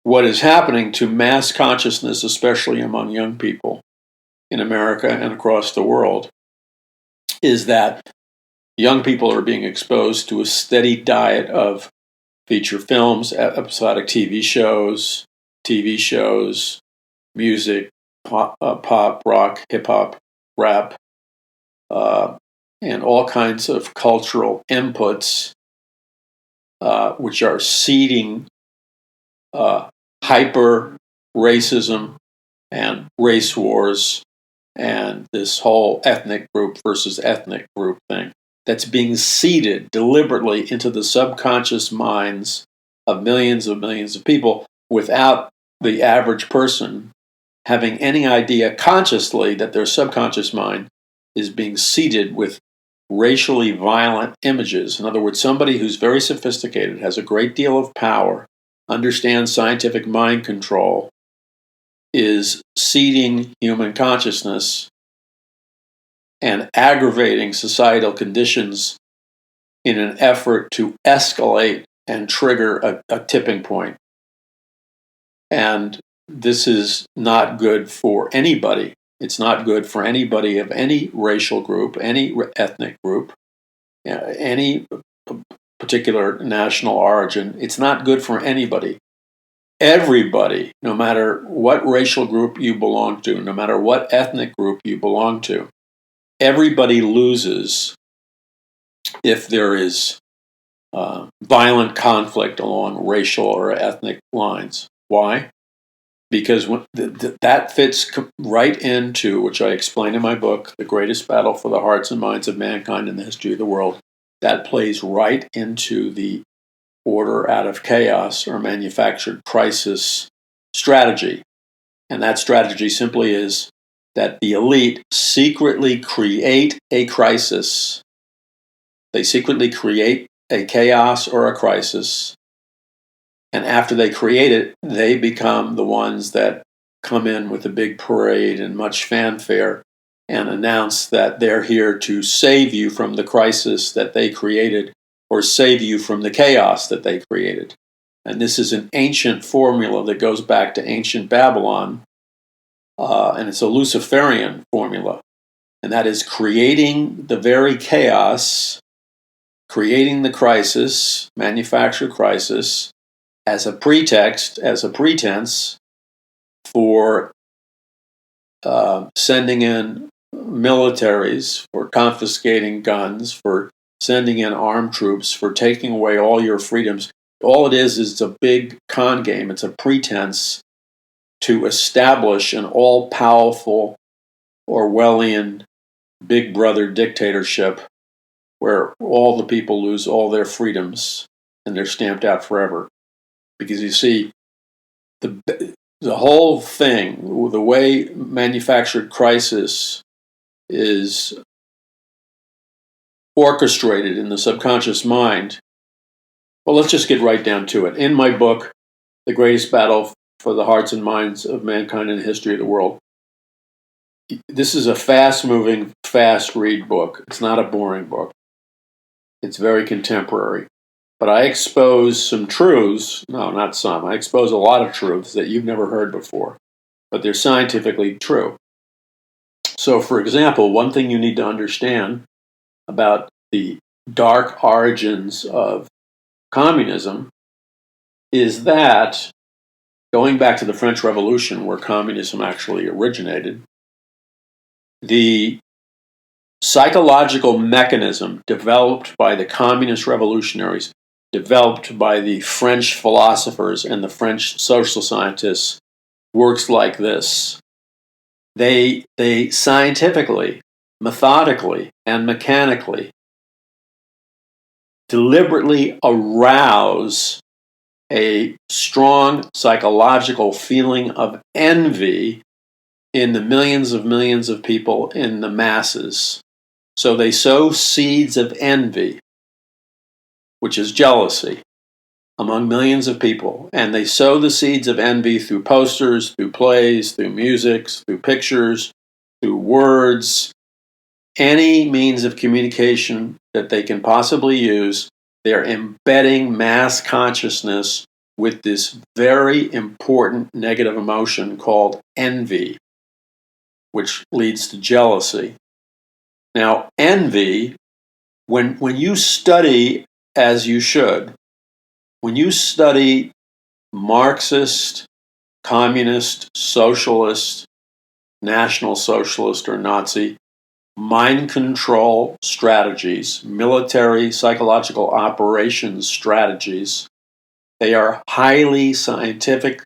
What is happening to mass consciousness, especially among young people in America and across the world, is that young people are being exposed to a steady diet of feature films, episodic TV shows, music, pop, rock, hip-hop, rap, and all kinds of cultural inputs, which are seeding hyper racism and race wars and this whole ethnic group versus ethnic group thing that's being seeded deliberately into the subconscious minds of millions of people without the average person having any idea consciously that their subconscious mind is being seeded with racially violent images. In other words, somebody who's very sophisticated, has a great deal of power, understands scientific mind control, is seeding human consciousness and aggravating societal conditions in an effort to escalate and trigger a tipping point. And this is not good for anybody. It's not good for anybody of any racial group, any ethnic group, any particular national origin. It's not good for anybody. Everybody, no matter what racial group you belong to, no matter what ethnic group you belong to, everybody loses if there is violent conflict along racial or ethnic lines. Why? Because that fits right into, which I explain in my book, The Greatest Battle for the Hearts and Minds of Mankind in the History of the World. That plays right into the order out of chaos or manufactured crisis strategy. And that strategy simply is that the elite secretly create a crisis. They secretly create a chaos or a crisis. And after they create it, they become the ones that come in with a big parade and much fanfare and announce that they're here to save you from the crisis that they created or save you from the chaos that they created. And this is an ancient formula that goes back to ancient Babylon, and it's a Luciferian formula. And that is creating the very chaos, creating the crisis, manufactured crisis, as a pretext, as a pretense for sending in militaries, for confiscating guns, for sending in armed troops, for taking away all your freedoms. All it is a big con game. It's a pretense to establish an all-powerful Orwellian Big Brother dictatorship where all the people lose all their freedoms and they're stamped out forever. Because you see, the whole thing, the way manufactured crisis is orchestrated in the subconscious mind. Well, let's just get right down to it. In my book, The Greatest Battle for the Hearts and Minds of Mankind in the History of the World, this is a fast-moving, fast-read book. It's not a boring book. It's very contemporary. But I expose some truths, no, not some, I expose a lot of truths that you've never heard before, but they're scientifically true. So, for example, one thing you need to understand about the dark origins of communism is that, going back to the French Revolution, where communism actually originated, the psychological mechanism developed by the communist revolutionaries, developed by the French philosophers and the French social scientists, works like this. They scientifically, methodically, and mechanically deliberately arouse a strong psychological feeling of envy in the millions of people in the masses. So they sow seeds of envy, which is jealousy, among millions of people. And they sow the seeds of envy through posters, through plays, through music, through pictures, through words, any means of communication that they can possibly use. They're embedding mass consciousness with this very important negative emotion called envy, which leads to jealousy. Now, envy, when you study, as you should, when you study Marxist, communist, socialist, National Socialist, or Nazi mind control strategies, military psychological operations strategies, they are highly scientific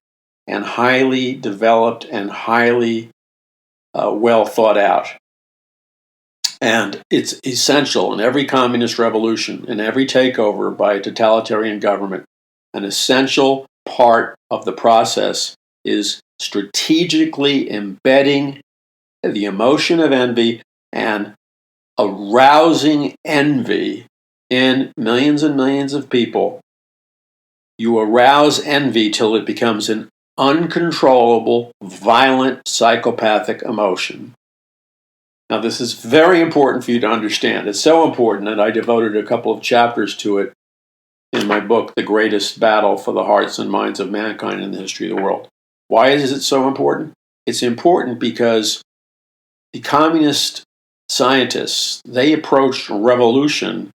and highly developed and highly well thought out. And it's essential in every communist revolution, in every takeover by a totalitarian government. An essential part of the process is strategically embedding the emotion of envy and arousing envy in millions and millions of people. You arouse envy till it becomes an uncontrollable, violent, psychopathic emotion. Now, this is very important for you to understand. It's so important that I devoted a couple of chapters to it in my book, The Greatest Battle for the Hearts and Minds of Mankind in the History of the World. Why is it so important? It's important because the communist scientists, they approached revolution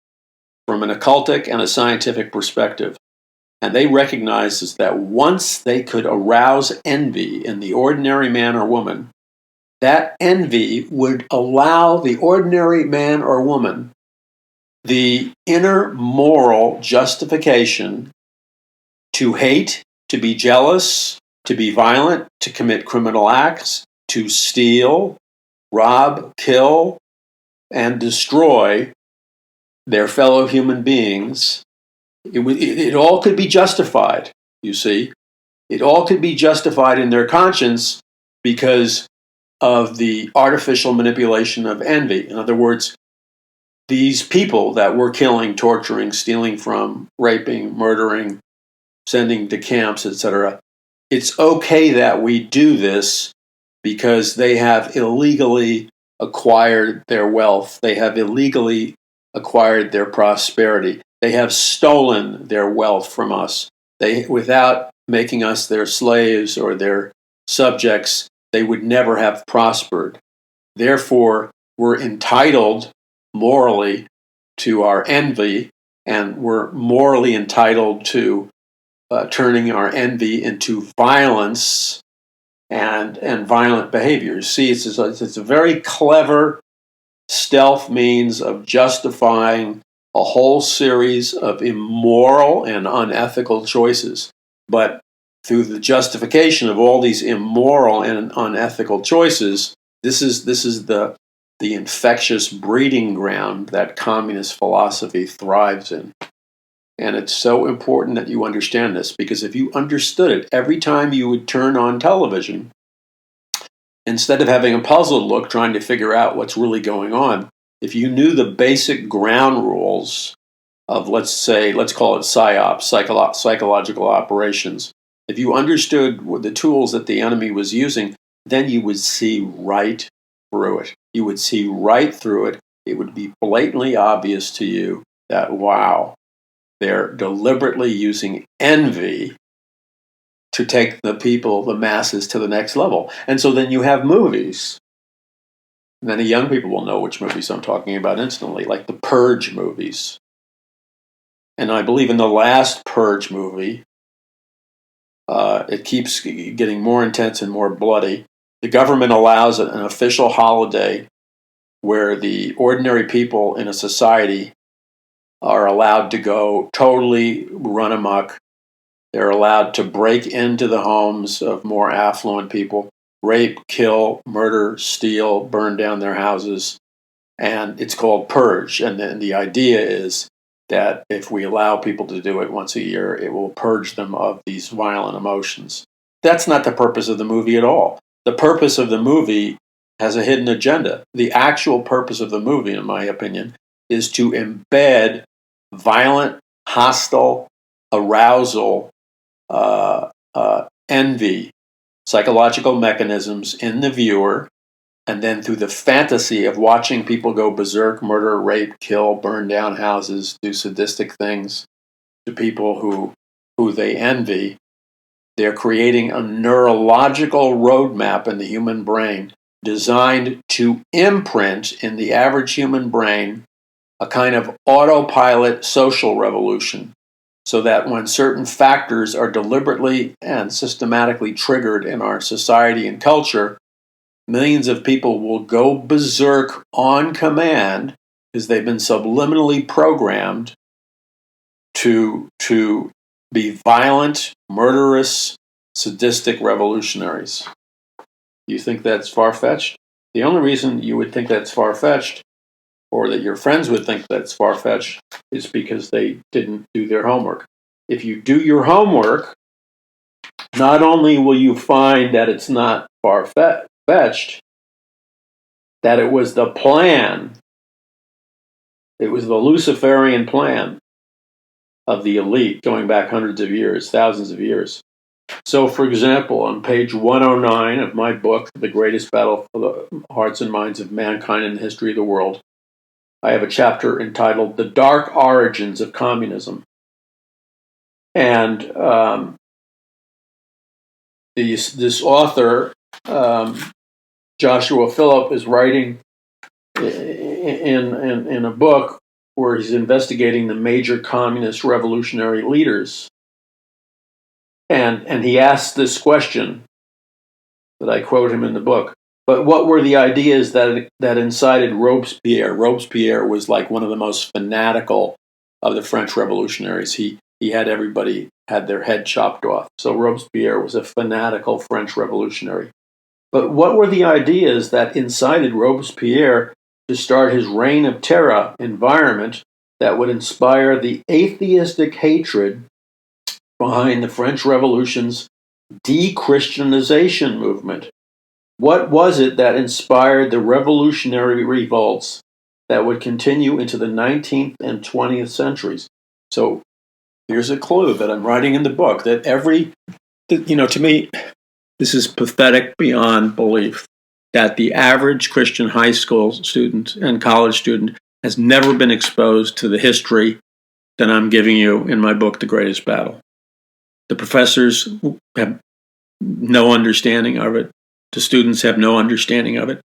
from an occultic and a scientific perspective. And they recognized that once they could arouse envy in the ordinary man or woman, that envy would allow the ordinary man or woman the inner moral justification to hate, to be jealous, to be violent, to commit criminal acts, to steal, rob, kill, and destroy their fellow human beings. It all could be justified, you see. It all could be justified in their conscience because of the artificial manipulation of envy. In other words, these people that we're killing, torturing, stealing from, raping, murdering, sending to camps, etc., it's okay that we do this because they have illegally acquired their wealth. They have illegally acquired their prosperity. They have stolen their wealth from us. Without making us their slaves or their subjects, they would never have prospered. Therefore, we're entitled morally to our envy, and we're morally entitled to turning our envy into violence and violent behaviors. See, it's a very clever stealth means of justifying a whole series of immoral and unethical choices. But through the justification of all these immoral and unethical choices, this is the the infectious breeding ground that communist philosophy thrives in. And it's so important that you understand this, because if you understood it, every time you would turn on television, instead of having a puzzled look trying to figure out what's really going on, if you knew the basic ground rules of, let's call it PSYOPs, psychological operations, if you understood the tools that the enemy was using, then you would see right through it. You would see right through it. It would be blatantly obvious to you that, wow, they're deliberately using envy to take the people, the masses, to the next level. And so then you have movies. Many young people will know which movies I'm talking about instantly, like the Purge movies. And I believe in the last Purge movie, it keeps getting more intense and more bloody. The government allows an official holiday where the ordinary people in a society are allowed to go totally run amok. They're allowed to break into the homes of more affluent people, rape, kill, murder, steal, burn down their houses. And it's called Purge. And then the idea is that if we allow people to do it once a year, it will purge them of these violent emotions. That's not the purpose of the movie at all. The purpose of the movie has a hidden agenda. The actual purpose of the movie, in my opinion, is to embed violent, hostile, arousal, envy, psychological mechanisms in the viewer, and then through the fantasy of watching people go berserk, murder, rape, kill, burn down houses, do sadistic things to people who they envy, they're creating a neurological roadmap in the human brain designed to imprint in the average human brain a kind of autopilot social revolution, so that when certain factors are deliberately and systematically triggered in our society and culture, millions of people will go berserk on command because they've been subliminally programmed to be violent, murderous, sadistic revolutionaries. You think that's far-fetched? The only reason you would think that's far-fetched, or that your friends would think that's far-fetched, is because they didn't do their homework. If you do your homework, not only will you find that it's not far-fetched, that it was the plan, it was the Luciferian plan of the elite going back hundreds of years, thousands of years. So, for example, on page 109 of my book, The Greatest Battle for the Hearts and Minds of Mankind in the History of the World, I have a chapter entitled The Dark Origins of Communism. And this author, Joshua Phillip, is writing in a book where he's investigating the major communist revolutionary leaders. And he asks this question that I quote him in the book. But what were the ideas that incited Robespierre? Robespierre was like one of the most fanatical of the French revolutionaries. He had everybody had their head chopped off. So Robespierre was a fanatical French revolutionary. But what were the ideas that incited Robespierre to start his reign of terror environment that would inspire the atheistic hatred behind the French Revolution's de-Christianization movement? What was it that inspired the revolutionary revolts that would continue into the 19th and 20th centuries? So here's a clue that I'm writing in the book, that to me, this is pathetic beyond belief, that the average Christian high school student and college student has never been exposed to the history that I'm giving you in my book, The Greatest Battle. The professors have no understanding of it. The students have no understanding of it.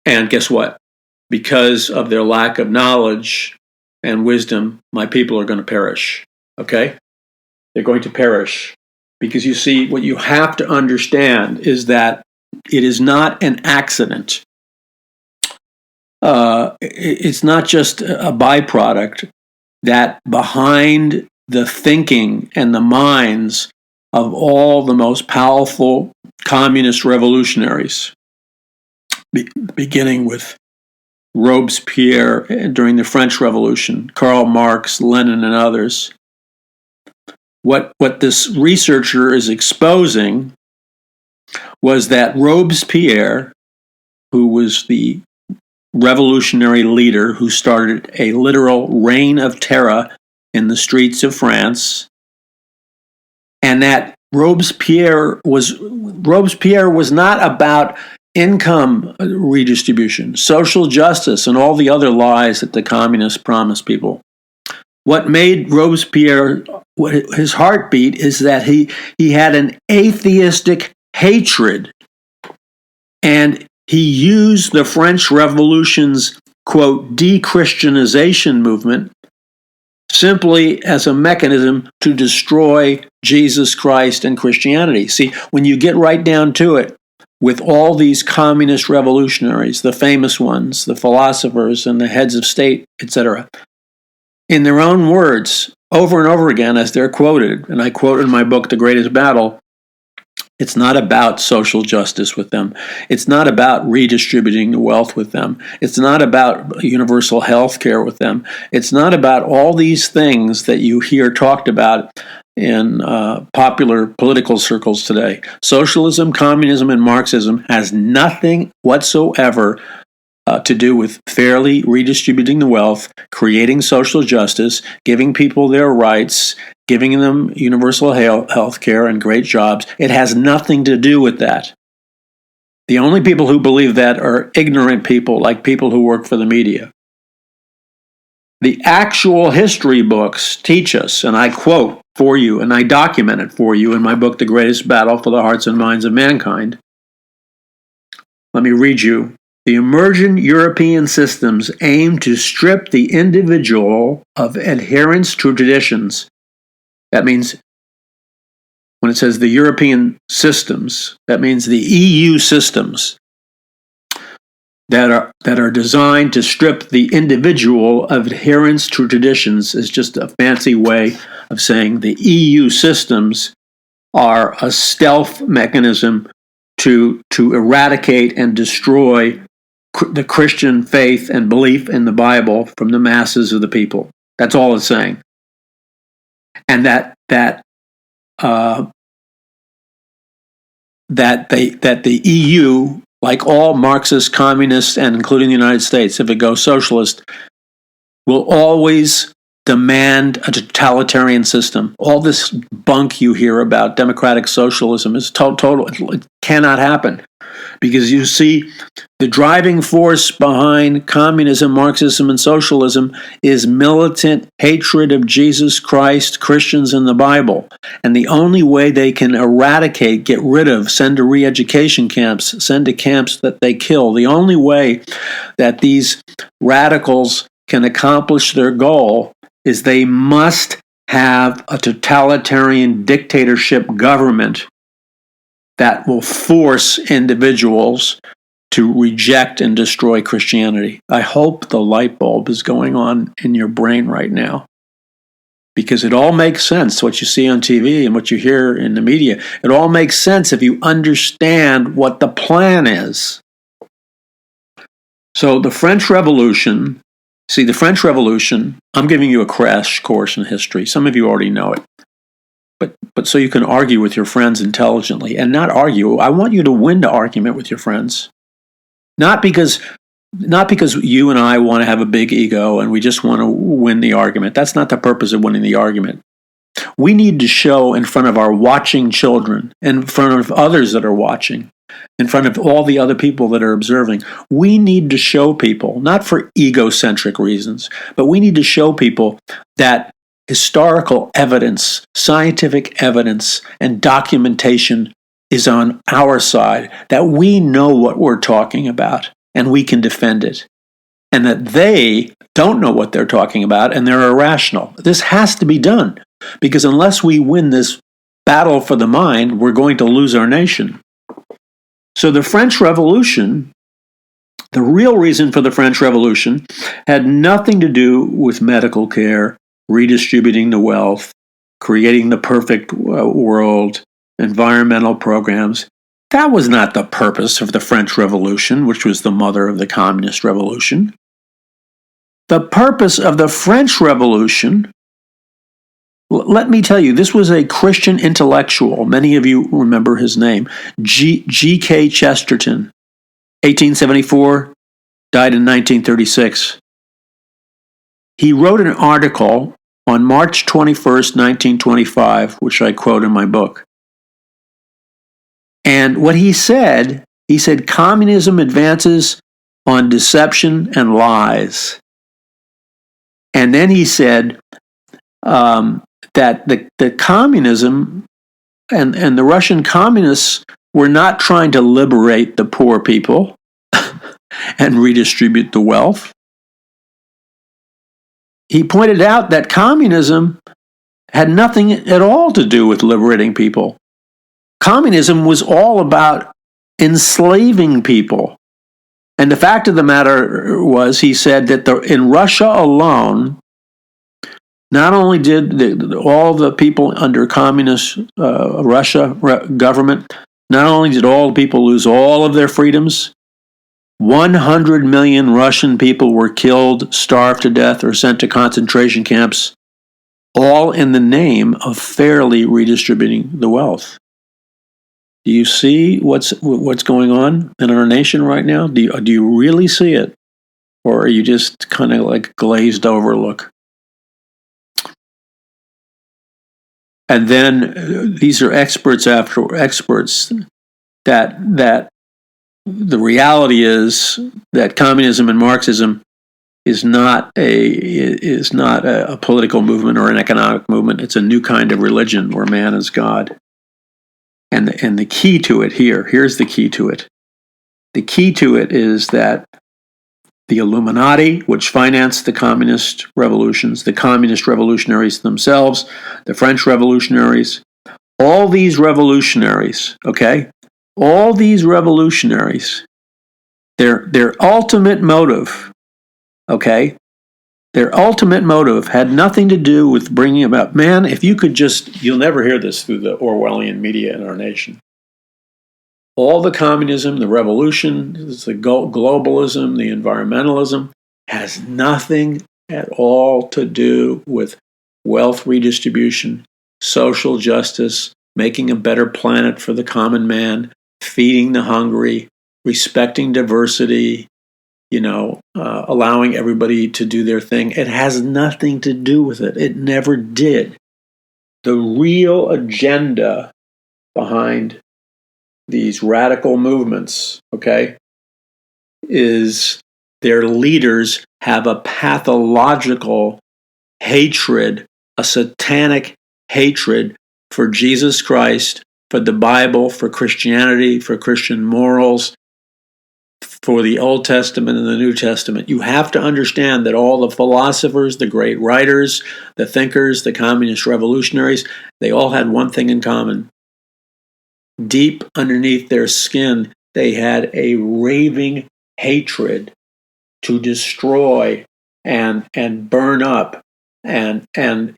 And guess what? Because of their lack of knowledge and wisdom, my people are going to perish. Okay? They're going to perish. Because you see, what you have to understand is that it is not an accident. It's not just a byproduct that behind the thinking and the minds of all the most powerful communist revolutionaries, beginning with Robespierre during the French Revolution, Karl Marx, Lenin, and others. What this researcher is exposing was that Robespierre, who was the revolutionary leader who started a literal reign of terror in the streets of France, and that Robespierre was not about income redistribution, social justice, and all the other lies that the communists promised people. What made Robespierre his heartbeat is that he had an atheistic hatred, and he used the French Revolution's, quote, de-Christianization movement simply as a mechanism to destroy Jesus Christ and Christianity. See, when you get right down to it, with all these communist revolutionaries, the famous ones, the philosophers and the heads of state, etc., in their own words, over and over again, as they're quoted, and I quote in my book, The Greatest Battle, it's not about social justice with them. It's not about redistributing the wealth with them. It's not about universal health care with them. It's not about all these things that you hear talked about in popular political circles today. Socialism, communism, and Marxism has nothing whatsoever to do with fairly redistributing the wealth, creating social justice, giving people their rights, giving them universal health care and great jobs. It has nothing to do with that. The only people who believe that are ignorant people, like people who work for the media. The actual history books teach us, and I quote for you, and I document it for you in my book, The Greatest Battle for the Hearts and Minds of Mankind. Let me read you. The emergent European systems aim to strip the individual of adherence to traditions. That means, when it says the European systems, that means the EU systems that are designed to strip the individual of adherence to traditions is just a fancy way of saying the EU systems are a stealth mechanism to eradicate and destroy the Christian faith and belief in the Bible from the masses of the people. That's all it's saying. And that the EU, like all Marxist communists and including the United States, if it goes socialist, will always demand a totalitarian system. All this bunk you hear about democratic socialism is total. It cannot happen. Because you see, the driving force behind communism, Marxism, and socialism is militant hatred of Jesus Christ, Christians, and the Bible. And the only way they can eradicate, get rid of, send to re-education camps, send to camps that they kill, the only way that these radicals can accomplish their goal is they must have a totalitarian dictatorship government that will force individuals to reject and destroy Christianity. I hope the light bulb is going on in your brain right now, because it all makes sense, what you see on TV and what you hear in the media. It all makes sense if you understand what the plan is. So the French Revolution, I'm giving you a crash course in history. Some of you already know it. But so you can argue with your friends intelligently, and not argue. I want you to win the argument with your friends. Not because you and I want to have a big ego and we just want to win the argument. That's not the purpose of winning the argument. We need to show in front of our watching children, in front of others that are watching, in front of all the other people that are observing. We need to show people, not for egocentric reasons, but we need to show people that historical evidence, scientific evidence, and documentation is on our side, that we know what we're talking about and we can defend it, and that they don't know what they're talking about and they're irrational. This has to be done, because unless we win this battle for the mind, we're going to lose our nation. So the French Revolution, the real reason for the French Revolution, had nothing to do with medical care, redistributing the wealth, creating the perfect world, environmental programs. That was not the purpose of the French Revolution, which was the mother of the Communist Revolution. The purpose of the French Revolution, let me tell you, this was a Christian intellectual. Many of you remember his name, G.K. Chesterton, 1874, died in 1936. He wrote an article on March 21st, 1925, which I quote in my book. And what he said, communism advances on deception and lies. And then he said that the communism and the Russian communists were not trying to liberate the poor people and redistribute the wealth. He pointed out that communism had nothing at all to do with liberating people. Communism was all about enslaving people. And the fact of the matter was, he said that in Russia alone, not only did all the people under communist Russia government, not only did all the people lose all of their freedoms, 100 million Russian people were killed, starved to death, or sent to concentration camps, all in the name of fairly redistributing the wealth. Do you see what's going on in our nation right now? Do you really see it? Or are you just kind of like glazed over look? And then these are experts after experts that the reality is that communism and Marxism is not a political movement or an economic movement. It's a new kind of religion where man is God. And the key to it here's the key to it. The key to it is that the Illuminati, which financed the communist revolutions, the communist revolutionaries themselves, the French revolutionaries, all these revolutionaries, okay? All these revolutionaries, their ultimate motive, okay? Their ultimate motive had nothing to do with bringing about, man, if you could just, you'll never hear this through the Orwellian media in our nation. All the communism, the revolution, the globalism, the environmentalism has nothing at all to do with wealth redistribution, social justice, making a better planet for the common man, feeding the hungry, respecting diversity, allowing everybody to do their thing. It has nothing to do with it. It never did. The real agenda behind these radical movements, okay, is their leaders have a pathological hatred, a satanic hatred for Jesus Christ, for the Bible, for Christianity, for Christian morals, for the Old Testament and the New Testament. You have to understand that all the philosophers, the great writers, the thinkers, the communist revolutionaries, they all had one thing in common. Deep underneath their skin, they had a raving hatred to destroy and burn up and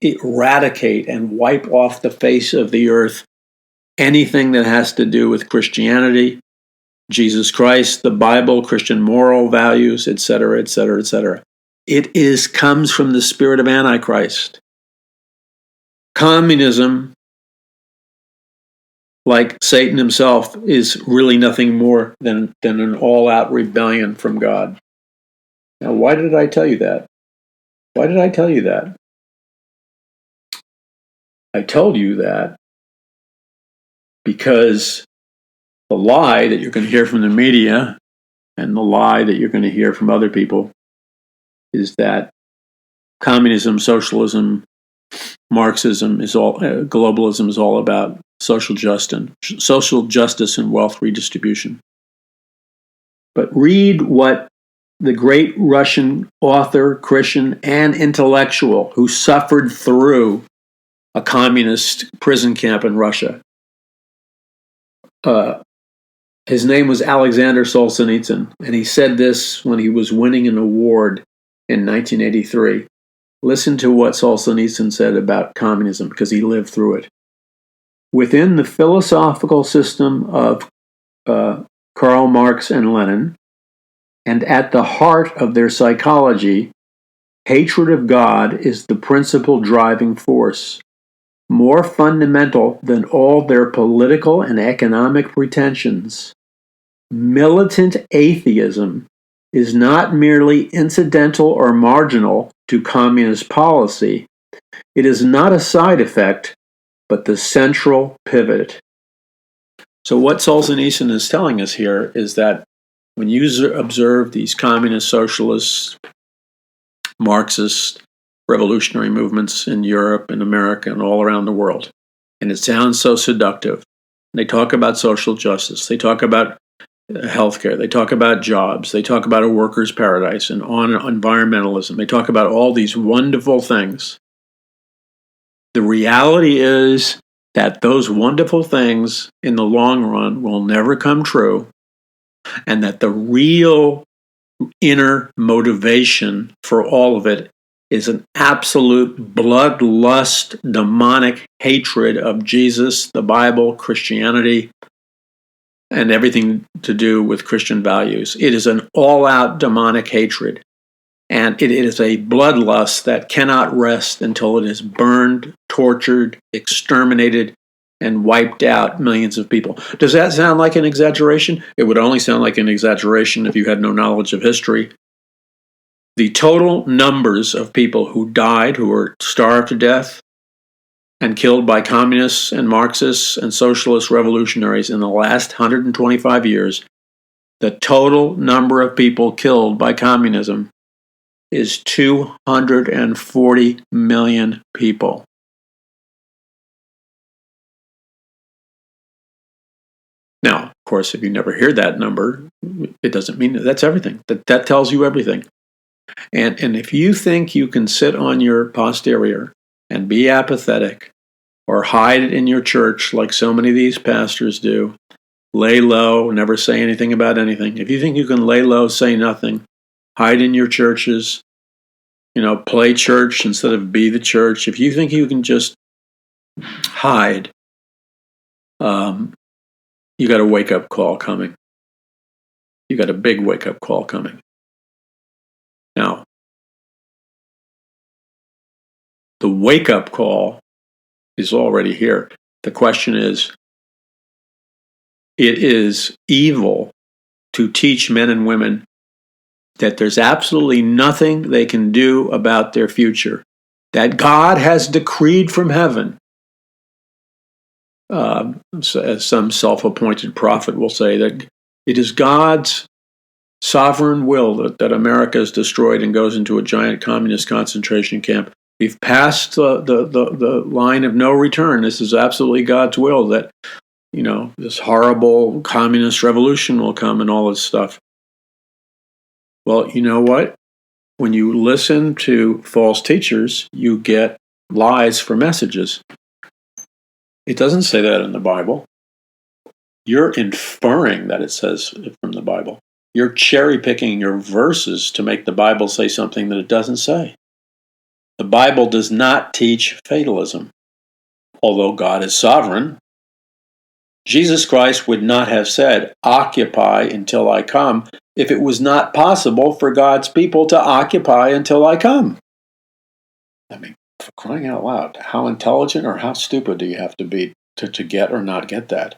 eradicate and wipe off the face of the earth anything that has to do with Christianity, Jesus Christ, the Bible, Christian moral values, etc., etc., etc. It comes from the spirit of Antichrist. Communism, like Satan himself, is really nothing more than an all-out rebellion from God. Now, why did I tell you that? Why did I tell you that? I told you that because the lie that you're going to hear from the media and the lie that you're going to hear from other people is that communism, socialism, Marxism globalism is all about social justice and wealth redistribution. But read what the great Russian author, Christian, and intellectual who suffered through a communist prison camp in Russia. His name was Alexander Solzhenitsyn, and he said this when he was winning an award in 1983. Listen to what Solzhenitsyn said about communism, because he lived through it. Within the philosophical system of Karl Marx and Lenin, and at the heart of their psychology, hatred of God is the principal driving force, more fundamental than all their political and economic pretensions. Militant atheism is not merely incidental or marginal to communist policy. It is not a side effect, but the central pivot. So what Solzhenitsyn is telling us here is that when you observe these communist, socialist, Marxist, revolutionary movements in Europe and America and all around the world, and it sounds so seductive, they talk about social justice, they talk about healthcare, they talk about jobs, they talk about a worker's paradise and on environmentalism, they talk about all these wonderful things. The reality is that those wonderful things in the long run will never come true, and that the real inner motivation for all of it is an absolute bloodlust, demonic hatred of Jesus, the Bible, Christianity, and everything to do with Christian values. It is an all-out demonic hatred, and it is a bloodlust that cannot rest until it is burned, tortured, exterminated, and wiped out millions of people. Does that sound like an exaggeration? It would only sound like an exaggeration if you had no knowledge of history. The total numbers of people who died, who were starved to death and killed by communists and Marxists and socialist revolutionaries in the last 125 years, the total number of people killed by communism is 240 million people. Now, of course, if you never hear that number, it doesn't mean that's everything. That tells you everything. And if you think you can sit on your posterior and be apathetic or hide in your church like so many of these pastors do, lay low, never say anything about anything. If you think you can lay low, say nothing, hide in your churches, play church instead of be the church. If you think you can just hide, you got a wake-up call coming. You got a big wake-up call coming. Now, the wake-up call is already here. The question is, it is evil to teach men and women that there's absolutely nothing they can do about their future, that God has decreed from heaven. As some self-appointed prophet will say, that it is God's sovereign will that America is destroyed and goes into a giant communist concentration camp. We've passed the line of no return. This is absolutely God's will that, this horrible communist revolution will come and all this stuff. Well, you know what? When you listen to false teachers, you get lies for messages. It doesn't say that in the Bible. You're inferring that it says it from the Bible. You're cherry-picking your verses to make the Bible say something that it doesn't say. The Bible does not teach fatalism. Although God is sovereign, Jesus Christ would not have said, "Occupy until I come," if it was not possible for God's people to occupy until I come. I mean, for crying out loud, how intelligent or how stupid do you have to be to get or not get that?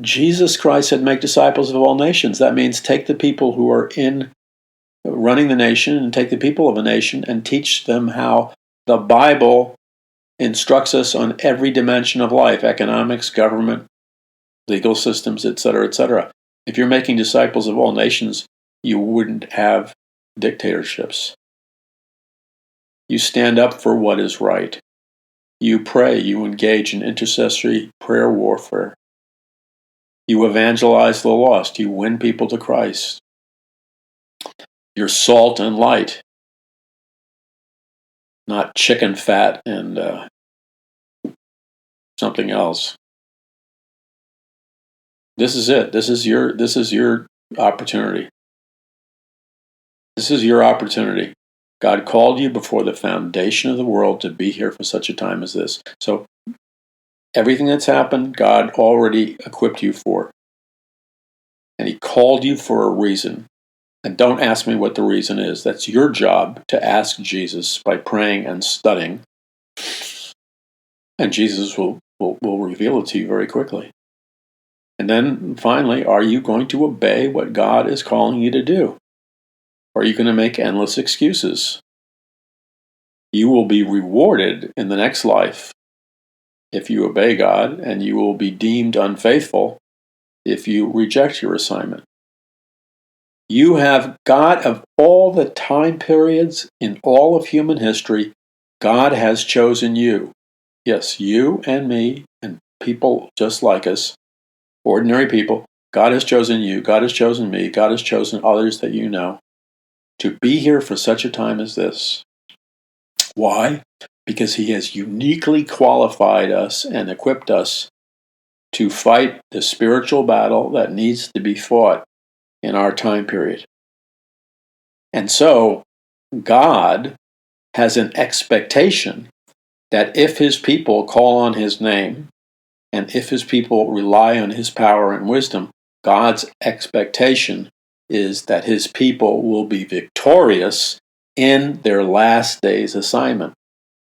Jesus Christ said, "Make disciples of all nations." That means take the people who are in running the nation and take the people of a nation and teach them how the Bible instructs us on every dimension of life: economics, government, legal systems, etc., etc. If you're making disciples of all nations, you wouldn't have dictatorships. You stand up for what is right. You pray. You engage in intercessory prayer warfare. You evangelize the lost. You win people to Christ. You're salt and light, not chicken fat and something else. This is it. This is your opportunity. This is your opportunity. God called you before the foundation of the world to be here for such a time as this. So everything that's happened, God already equipped you for. And He called you for a reason. And don't ask me what the reason is. That's your job to ask Jesus by praying and studying. And Jesus will reveal it to you very quickly. And then finally, are you going to obey what God is calling you to do? Or are you going to make endless excuses? You will be rewarded in the next life if you obey God, and you will be deemed unfaithful if you reject your assignment. You have God, of all the time periods in all of human history, God has chosen you. Yes, you and me and people just like us, ordinary people. God has chosen you. God has chosen me. God has chosen others that you know to be here for such a time as this. Why? Because He has uniquely qualified us and equipped us to fight the spiritual battle that needs to be fought in our time period. And so, God has an expectation that if His people call on His name, and if His people rely on His power and wisdom, God's expectation is that His people will be victorious in their last days assignment.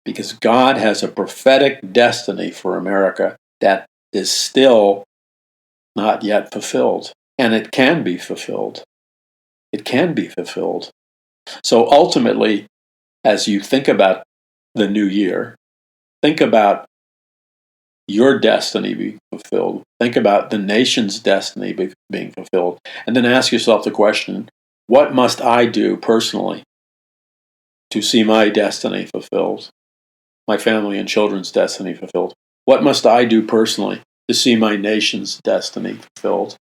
Because God has a prophetic destiny for America that is still not yet fulfilled. And it can be fulfilled. It can be fulfilled. So ultimately, as you think about the new year, think about your destiny being fulfilled. Think about the nation's destiny being fulfilled. And then ask yourself the question, what must I do personally to see my destiny fulfilled? My family and children's destiny fulfilled? What must I do personally to see my nation's destiny fulfilled?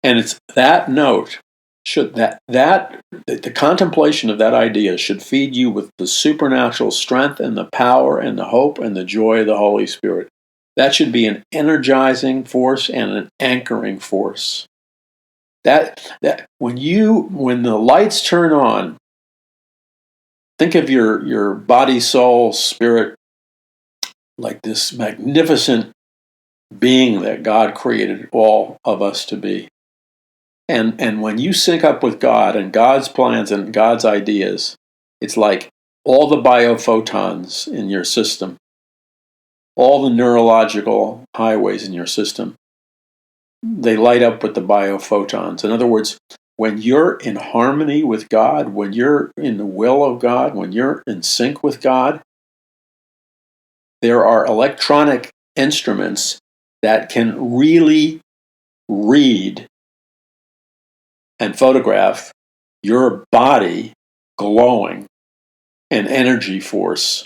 And it's that note should the contemplation of that idea should feed you with the supernatural strength and the power and the hope and the joy of the Holy Spirit. That should be an energizing force and an anchoring force. That when the lights turn on, think of your body, soul, spirit like this magnificent being that God created all of us to be. And when you sync up with God and God's plans and God's ideas, it's like all the biophotons in your system, all the neurological highways in your system, they light up with the biophotons. In other words, when you're in harmony with God, when you're in the will of God, when you're in sync with God, there are electronic instruments that can really read and photograph your body glowing an energy force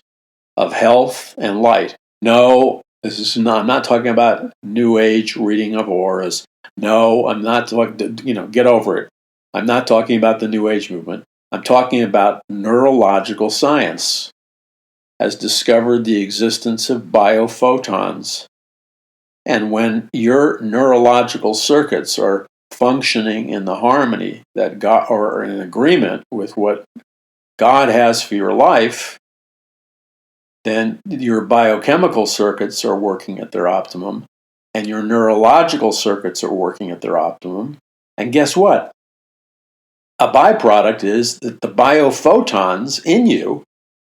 of health and light. No, I'm not talking about New Age reading of auras. No, I'm not talking, get over it. I'm not talking about the New Age movement. I'm talking about neurological science has discovered the existence of biophotons. And when your neurological circuits are functioning in the harmony that God, or in agreement with what God has for your life, then your biochemical circuits are working at their optimum, and your neurological circuits are working at their optimum. And guess what? A byproduct is that the biophotons in you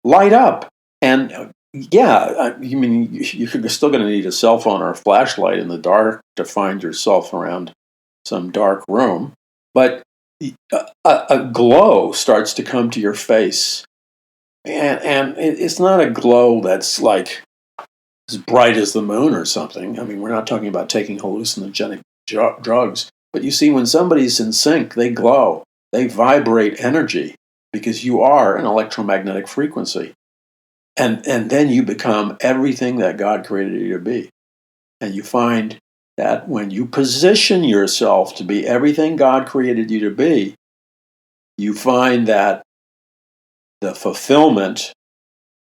light up. And you're still going to need a cell phone or a flashlight in the dark to find yourself around some dark room. But a glow starts to come to your face. And it's not a glow that's like as bright as the moon or something. I mean, we're not talking about taking hallucinogenic drugs. But you see, when somebody's in sync, they glow. They vibrate energy because you are an electromagnetic frequency. And then you become everything that God created you to be. And you find that when you position yourself to be everything God created you to be, you find that the fulfillment,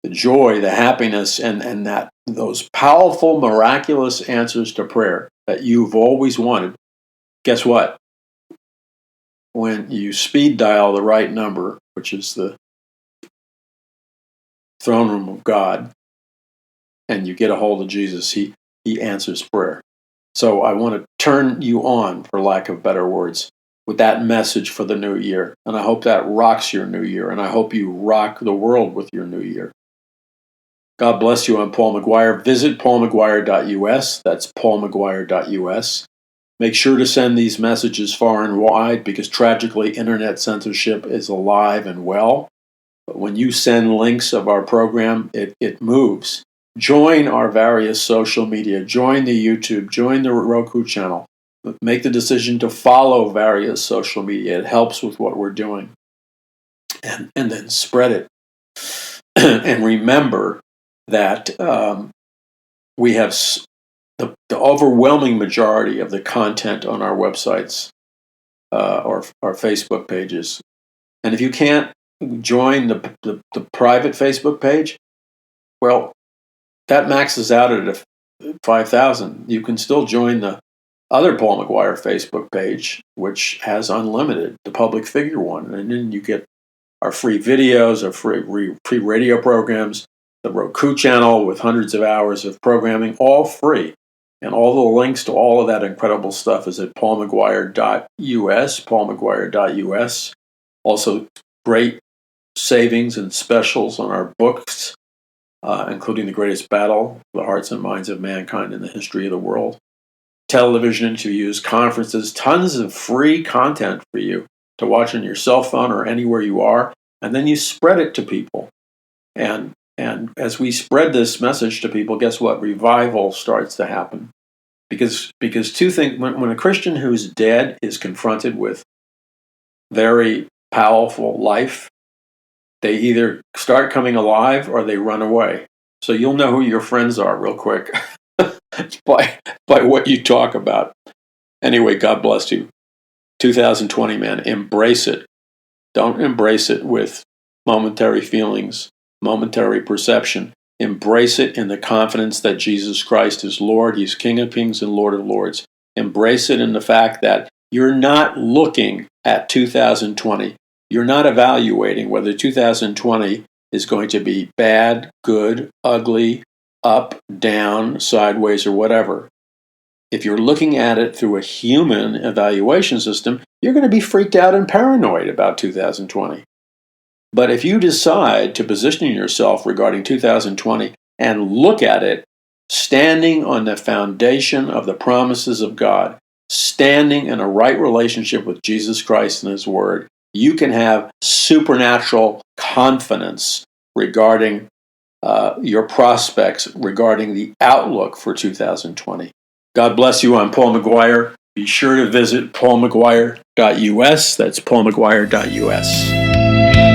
the joy, the happiness, and that those powerful, miraculous answers to prayer that you've always wanted, guess what? When you speed dial the right number, which is the throne room of God, and you get a hold of Jesus, he answers prayer. So I want to turn you on, for lack of better words, with that message for the new year. And I hope that rocks your new year. And I hope you rock the world with your new year. God bless you. I'm Paul McGuire. Visit paulmcguire.us. That's paulmcguire.us. Make sure to send these messages far and wide because tragically internet censorship is alive and well. But when you send links of our program, it moves. Join our various social media. Join the YouTube. Join the Roku Channel. Make the decision to follow various social media. It helps with what we're doing. And then spread it. And remember that we have the overwhelming majority of the content on our websites or our Facebook pages. And if you can't join the private Facebook page, well, that maxes out at 5,000. You can still join the other Paul McGuire Facebook page, which has unlimited, the public figure one. And then you get our free videos, our free radio programs, the Roku Channel with hundreds of hours of programming, all free. And all the links to all of that incredible stuff is at paulmcguire.us, paulmcguire.us. Also, great savings and specials on our books, including The Greatest Battle, The Hearts and Minds of Mankind in the History of the World. Television interviews, conferences, tons of free content for you to watch on your cell phone or anywhere you are. And then you spread it to people. And as we spread this message to people, guess what? Revival starts to happen. Because two things, when a Christian who's dead is confronted with very powerful life, they either start coming alive or they run away. So you'll know who your friends are real quick by what you talk about. Anyway, God bless you. 2020, man, embrace it. Don't embrace it with momentary feelings, momentary perception. Embrace it in the confidence that Jesus Christ is Lord. He's King of Kings and Lord of Lords. Embrace it in the fact that you're not looking at 2020. You're not evaluating whether 2020 is going to be bad, good, ugly, up, down, sideways, or whatever. If you're looking at it through a human evaluation system, you're going to be freaked out and paranoid about 2020. But if you decide to position yourself regarding 2020 and look at it standing on the foundation of the promises of God, standing in a right relationship with Jesus Christ and His Word, you can have supernatural confidence regarding your prospects, regarding the outlook for 2020. God bless you. I'm Paul McGuire. Be sure to visit paulmcguire.us. That's paulmcguire.us.